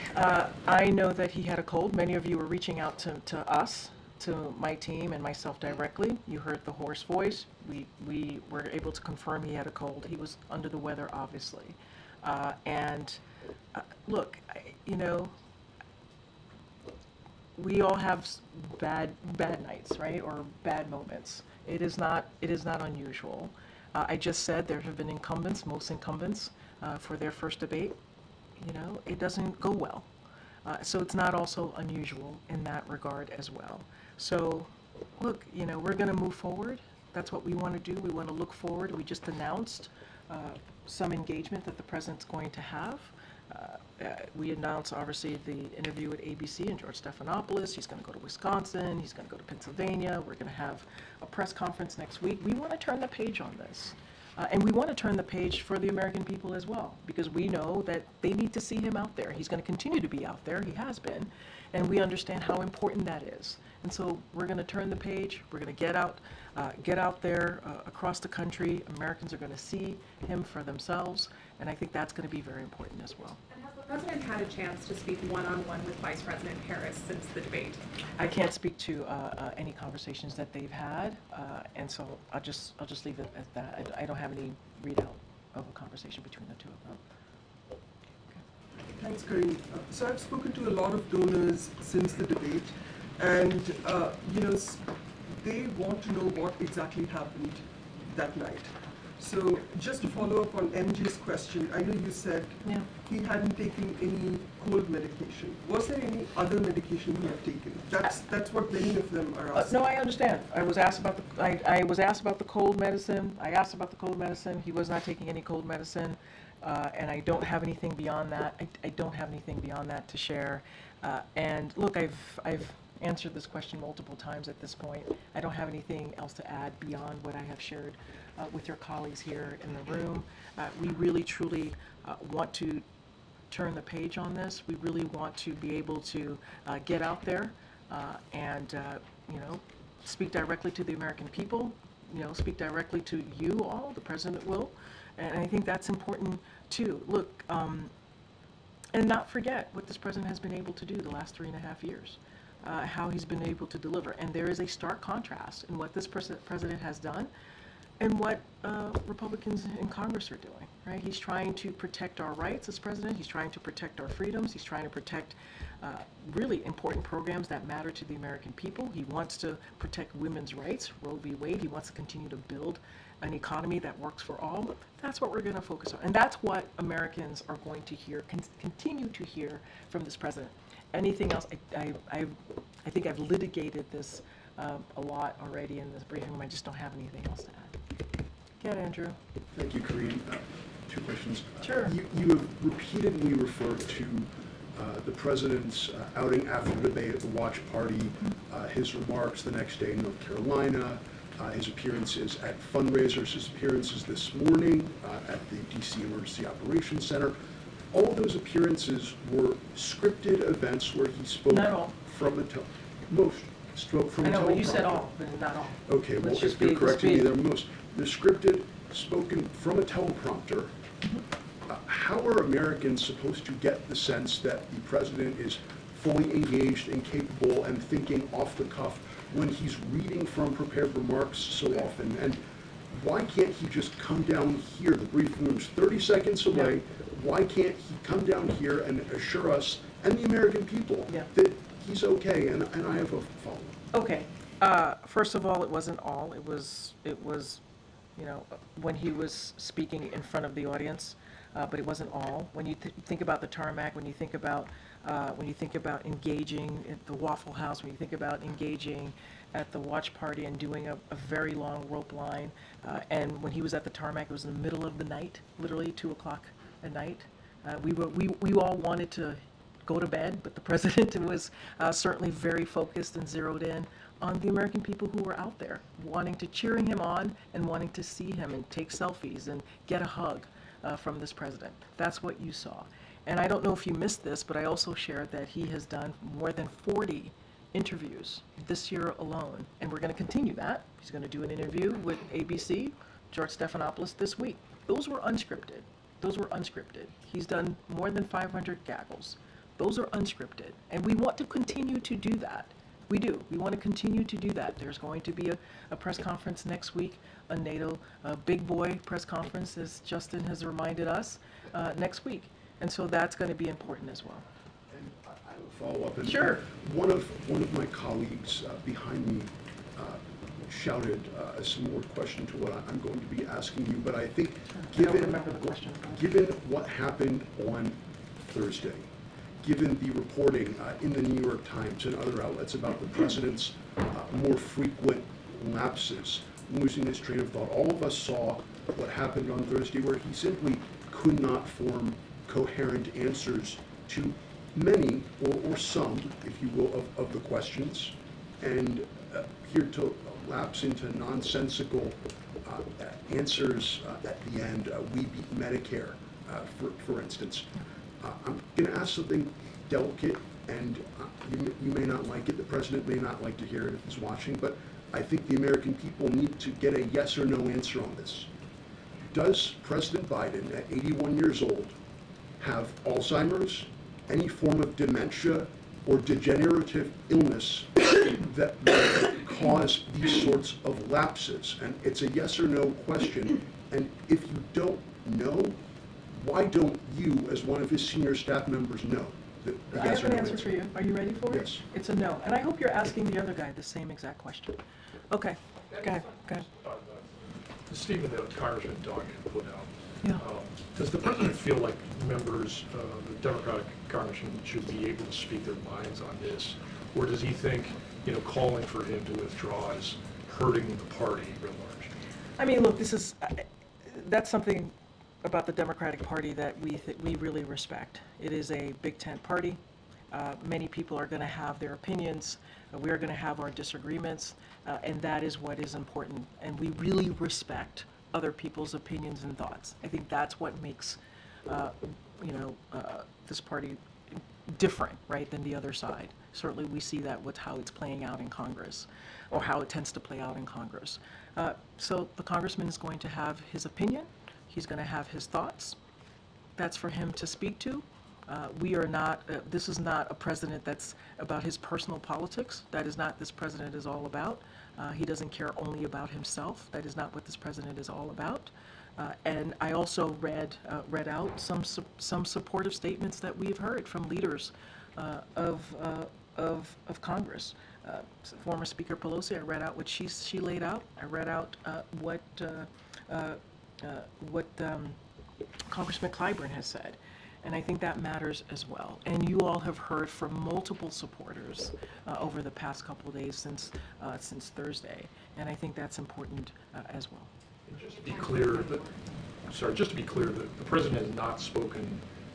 I know that he had a cold. Many of you were reaching out to us, to my team and myself directly. You heard the hoarse voice. We were able to confirm he had a cold. He was under the weather, obviously. Look, we all have bad nights, right, or bad moments. It is not unusual. I just said there have been incumbents, most incumbents, for their first debate. It doesn't go well. So it's not also unusual in that regard as well. So, look, we're going to move forward. That's what we want to do. We want to look forward. We just announced some engagement that the president's going to have. We announced, obviously, the interview with ABC and George Stephanopoulos. He's going to go to Wisconsin. He's going to go to Pennsylvania. We're going to have a press conference next week. We want to turn the page on this. And we want to turn the page for the American people as well, because we know that they need to see him out there. He's going to continue to be out there. He has been. And we understand how important that is. And so we're going to turn the page. We're going to get out there across the country. Americans are going to see him for themselves. And I think that's going to be very important as well. And has the president had a chance to speak one-on-one with Vice President Harris since the debate? I can't speak to any conversations that they've had, and so I'll just leave it at that. I don't have any readout of a conversation between the two of them. Thanks, Karine. So I've spoken to a lot of donors since the debate, and they want to know what exactly happened that night. So just to follow up on MJ's question, I know you said he hadn't taken any cold medication. Was there any other medication he had taken? That's what many of them are asking. No, I understand. I was asked about the cold medicine. I asked about the cold medicine. He was not taking any cold medicine, and I don't have anything beyond that. I don't have anything beyond that to share. And look, I've answered this question multiple times at this point. I don't have anything else to add beyond what I have shared with your colleagues here in the room. We really, truly want to turn the page on this. We really want to be able to get out there and speak directly to the American people, speak directly to you all, the President will. And I think that's important too. Look, and not forget what this President has been able to do the last 3.5 years. How he's been able to deliver. And there is a stark contrast in what this President has done and what Republicans in Congress are doing, right? He's trying to protect our rights as president. He's trying to protect our freedoms. He's trying to protect really important programs that matter to the American people. He wants to protect women's rights, Roe v. Wade. He wants to continue to build an economy that works for all. That's what we're going to focus on. And that's what Americans are going to hear, continue to hear from this president. Anything else, I think I've litigated this a lot already in this briefing room. I just don't have anything else to add. Go ahead, Andrew. Thank you, Karine. 2 questions. Sure. You have repeatedly referred to the president's outing after the debate at the watch party, his remarks the next day in North Carolina, his appearances at fundraisers, his appearances this morning at the DC Emergency Operations Center. All of those appearances were scripted events where he spoke from a most spoke from a teleprompter. I know, but you said all, but not all. Okay, well, if you're correcting me, they're most. They're scripted, spoken from a teleprompter. How are Americans supposed to get the sense that the president is fully engaged and capable and thinking off the cuff when he's reading from prepared remarks so often? And why can't he just come down here? The briefing room's 30 seconds away. Why can't he come down here and assure us and the American people that he's okay? And I have a follow-up. Okay. First of all, it wasn't all. It was when he was speaking in front of the audience, but it wasn't all. When you think about the tarmac, when you think about engaging at the Waffle House, when you think about engaging at the watch party and doing a very long rope line, and when he was at the tarmac, it was in the middle of the night, literally 2 o'clock at night. We all wanted to go to bed, but the president was certainly very focused and zeroed in on the American people who were out there, cheering him on and wanting to see him and take selfies and get a hug from this president. That's what you saw. And I don't know if you missed this, but I also shared that he has done more than 40 interviews this year alone, and we're going to continue that. He's going to do an interview with ABC, George Stephanopoulos, this week. Those were unscripted. He's done more than 500 gaggles. Those are unscripted, and we want to continue to do that. We do. We want to continue to do that. There's going to be a press conference next week, a NATO big boy press conference, as Justin has reminded us, next week. And so that's going to be important as well. And I have a follow-up. Sure. One of my colleagues behind me shouted a similar question to what I'm going to be asking you, but I think given what happened on Thursday, given the reporting in the New York Times and other outlets about the president's more frequent lapses, losing his train of thought, all of us saw what happened on Thursday where he simply could not form coherent answers to many or some, if you will, of the questions, and here to lapse into nonsensical answers at the end. We beat Medicare, for instance. I'm going to ask something delicate, and you may not like it. The president may not like to hear it if he's watching, but I think the American people need to get a yes or no answer on this. Does President Biden, at 81 years old, have Alzheimer's, any form of dementia, or degenerative illness that would cause these sorts of lapses? And it's a yes or no question. And if you don't know? Why don't you, as one of his senior staff members, know? I have an answer for you. Are you ready for it? Yes. It's a no. And I hope you're asking the other guy the same exact question. Okay, go ahead, go ahead. The statement that Congressman Doug had put out. Yeah. Does the president feel like members, the Democratic congressmen should be able to speak their minds on this? Or does he think, calling for him to withdraw is hurting the party writ large? I mean, look, this is, that's something about the Democratic Party that we really respect. It is a big tent party. Many people are going to have their opinions. We are going to have our disagreements, and that is what is important. And we really respect other people's opinions and thoughts. I think that's what makes, this party different, right, than the other side. Certainly, we see that with how it's playing out in Congress, or how it tends to play out in Congress. So the congressman is going to have his opinion. He's going to have his thoughts. That's for him to speak to. We are not, this is not a president that's about his personal politics. That is not this president is all about. He doesn't care only about himself. That is not what this president is all about. And I also read out some supportive statements that we've heard from leaders of Congress. Former Speaker Pelosi, I read out what she laid out. I read out what Congressman Clyburn has said. And I think that matters as well. And you all have heard from multiple supporters over the past couple of days since Thursday. And I think that's important as well. And just to be clear, the president has not spoken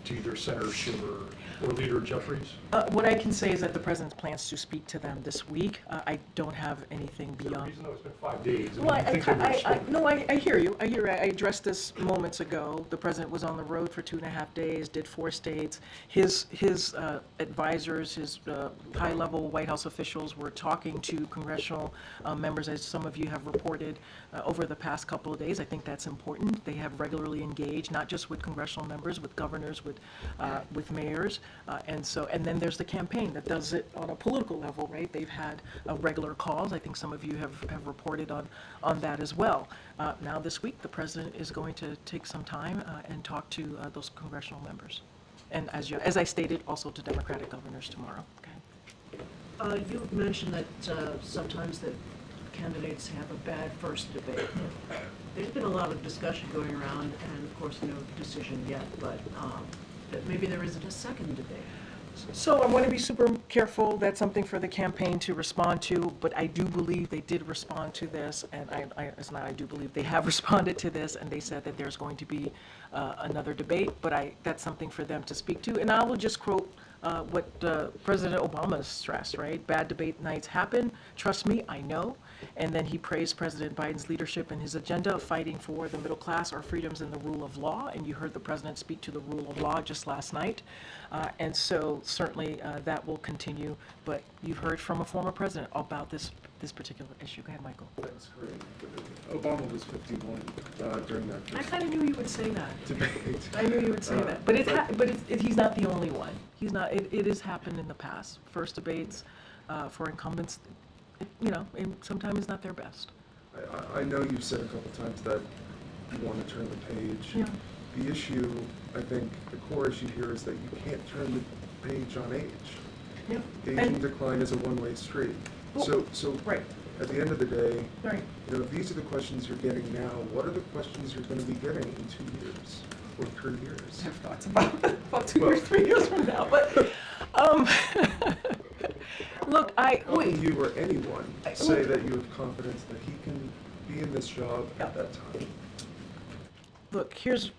to either Senator Schumer or Leader Jeffries? What I can say is that the president plans to speak to them this week. I don't have anything beyond. The reason though it's been 5 days. Well, I hear you. I addressed this moments ago. The president was on the road for 2.5 days, did 4 states. His advisors, his high-level White House officials were talking to congressional members, as some of you have reported over the past couple of days. I think that's important. They have regularly engaged, not just with congressional members, with governors, with mayors. And then there's the campaign that does it on a political level, right? They've had regular calls. I think some of you have reported on that as well. Now this week, the president is going to take some time and talk to those congressional members. And as I stated, also to Democratic governors tomorrow. Okay. You mentioned that sometimes that candidates have a bad first debate. There's been a lot of discussion going around, and of course no decision yet, but that maybe there isn't a second debate. So I want to be super careful. That's something for the campaign to respond to, but I do believe they did respond to this, and I do believe they have responded to this, and they said that there's going to be another debate, but that's something for them to speak to. And I will just quote what President Obama stressed, right? Bad debate nights happen. Trust me, I know. And then he praised President Biden's leadership and his agenda of fighting for the middle class, our freedoms, and the rule of law. And you heard the president speak to the rule of law just last night. And so certainly that will continue. But you've heard from a former president about this particular issue. Go ahead, Michael. Thanks, Karine. Obama was 51 during that. I kind of knew you would say that. Debate. I knew you would say that. But he's not the only one. He's not. It has happened in the past. First debates for incumbents, and sometimes it's not their best. I know you've said a couple times that you want to turn the page. Yeah. The issue, I think, the core issue here is that you can't turn the page on age. Yeah. Aging decline is a one-way street. Well, So right. At the end of the day, Right. if these are the questions you're getting now, what are the questions you're going to be getting in 2 years or 3 years? I have thoughts about 2 years, 3 years from now. But look, How can you or anyone say that you have confidence that he can be in this job at that time? Look, here's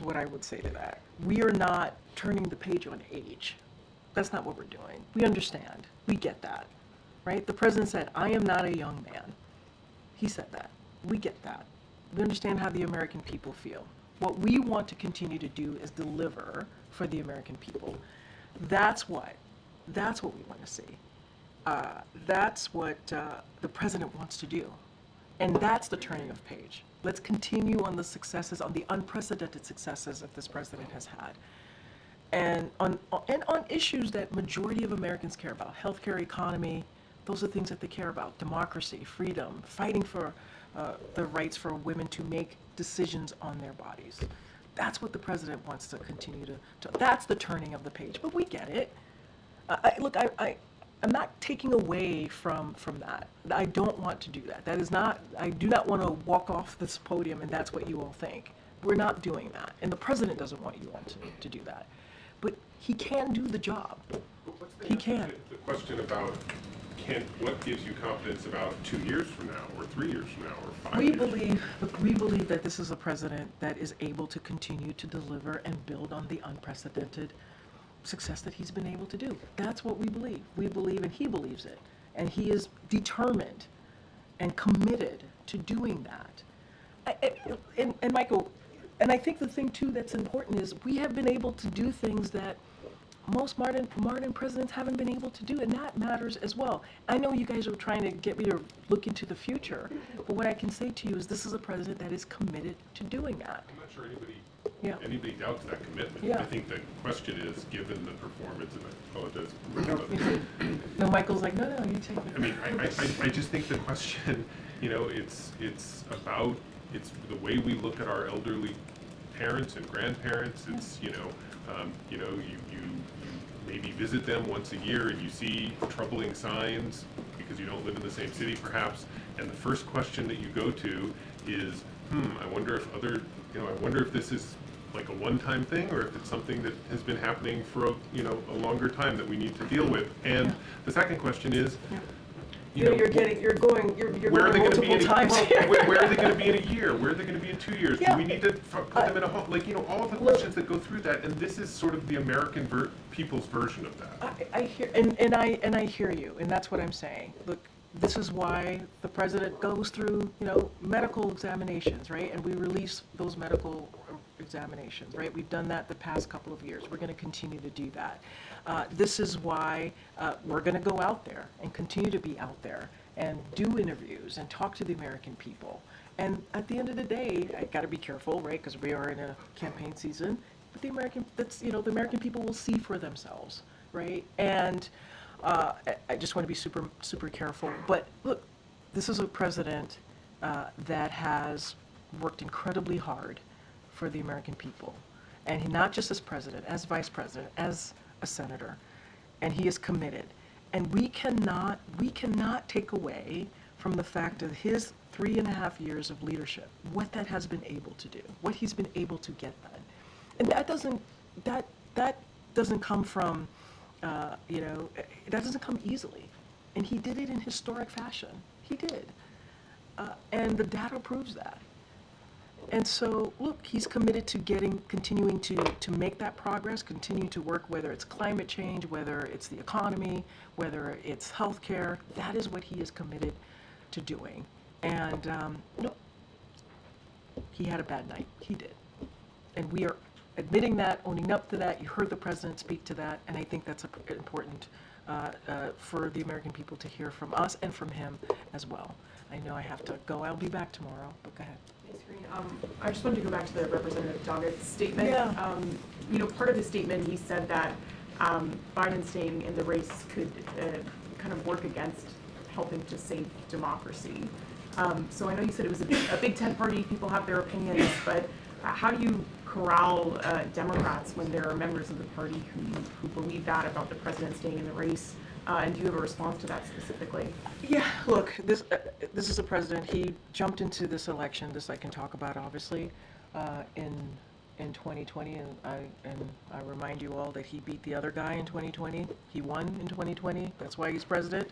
what I would say to that. We are not turning the page on age. That's not what we're doing. We understand. We get that, right? The president said, "I am not a young man." He said that. We get that. We understand how the American people feel. What we want to continue to do is deliver for the American people. That's what we want to see. That's what the president wants to do. And that's the turning of page. Let's continue on the successes, on the unprecedented successes that this president has had. And on issues that majority of Americans care about, healthcare, economy, those are things that they care about. Democracy, freedom, fighting for the rights for women to make decisions on their bodies. That's what the president wants to continue to that's the turning of the page, but we get it. I'm not taking away from that. I don't want to do that. That is not, I do not want to walk off this podium and that's what you all think. We're not doing that. And the president doesn't want you all to do that. But he can do the job. He can. The question about what gives you confidence about 2 years from now, or 3 years from now, or 5 years? We believe that this is a president that is able to continue to deliver and build on the unprecedented success that he's been able to do. That's what we believe. We believe, and he believes it. And he is determined and committed to doing that. And Michael, and I think the thing too that's important is we have been able to do things that most modern presidents haven't been able to do, and that matters as well. I know you guys are trying to get me to look into the future, but what I can say to you is this is a president that is committed to doing that. I'm not sure anybody doubts that commitment. Yeah. I think the question is, given the performance, and I apologize. No, Michael's like, no, you take it. I mean, I just think the question, it's about, it's the way we look at our elderly parents and grandparents. It's, you maybe visit them once a year and you see troubling signs because you don't live in the same city perhaps, and the first question that you go to is, I wonder if this is like a one-time thing, or if it's something that has been happening for a longer time that we need to deal with. And the second question is, you're going multiple times here. Where are they going to be in a year? Where are they going to be in 2 years? Yeah. Do we need to put them in a home? All of the questions that go through that, and this is sort of the American people's version of that. I hear, and I hear you, and that's what I'm saying. Look, this is why the president goes through, medical examinations, right? And we release those medical examinations, right? We've done that the past couple of years. We're going to continue to do that. This is why we're going to go out there and continue to be out there and do interviews and talk to the American people. And at the end of the day, I got to be careful, right? Because we are in a campaign season. But the American people will see for themselves, right? And I just want to be super, super careful. But look, this is a president that has worked incredibly hard for the American people. And he, not just as president, as vice president, as a senator. And he is committed. And we cannot take away from the fact of his 3.5 years of leadership, what that has been able to do, what he's been able to get done. And that doesn't come from, that doesn't come easily. And he did it in historic fashion. He did. And the data proves that. And so, look, he's committed to continuing to make that progress, continue to work, whether it's climate change, whether it's the economy, whether it's healthcare. That is what he is committed to doing. And, he had a bad night. He did. And we are admitting that, owning up to that. You heard the president speak to that, and I think that's important for the American people to hear from us and from him as well. I know I have to go. I'll be back tomorrow, but go ahead. Thanks, Karine. I just wanted to go back to the Representative Doggett's statement. Yeah. Part of his statement, he said that Biden staying in the race could kind of work against helping to save democracy. So I know you said it was a big tent party, people have their opinions, but how do you corral Democrats when there are members of the party who believe that about the president staying in the race? And do you have a response to that specifically? Yeah, look, this is a president. He jumped into this election. This I can talk about, obviously, in 2020, and I remind you all that he beat the other guy in 2020. He won in 2020. That's why he's president.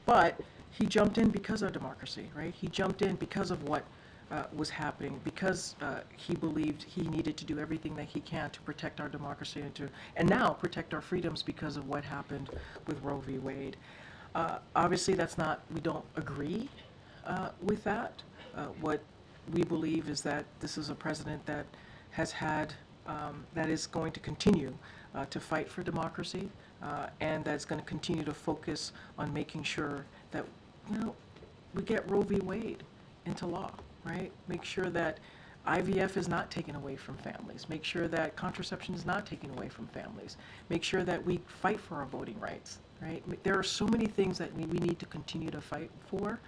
But he jumped in because of democracy, right? He jumped in because of what was happening, because he believed he needed to do everything that he can to protect our democracy and now protect our freedoms because of what happened with Roe v. Wade. Obviously, we don't agree with that. What we believe is that this is a president that has had, that is going to continue to fight for democracy, and that's going to continue to focus on making sure that, we get Roe v. Wade into law. Right? Make sure that IVF is not taken away from families. Make sure that contraception is not taken away from families. Make sure that we fight for our voting rights. Right? There are so many things that we need to continue to fight for.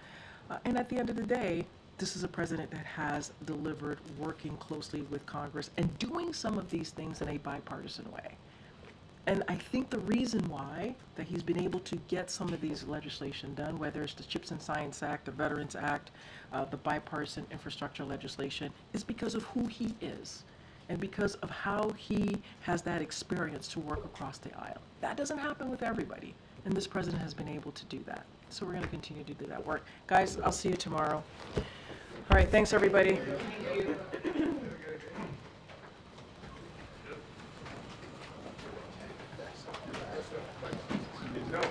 And at the end of the day, this is a president that has delivered working closely with Congress and doing some of these things in a bipartisan way. And I think the reason why that he's been able to get some of these legislation done, whether it's the CHIPS and Science Act, the Veterans Act, the bipartisan infrastructure legislation, is because of who he is and because of how he has that experience to work across the aisle. That doesn't happen with everybody, and this president has been able to do that. So we're going to continue to do that work. Guys, I'll see you tomorrow. All right, thanks, everybody. No,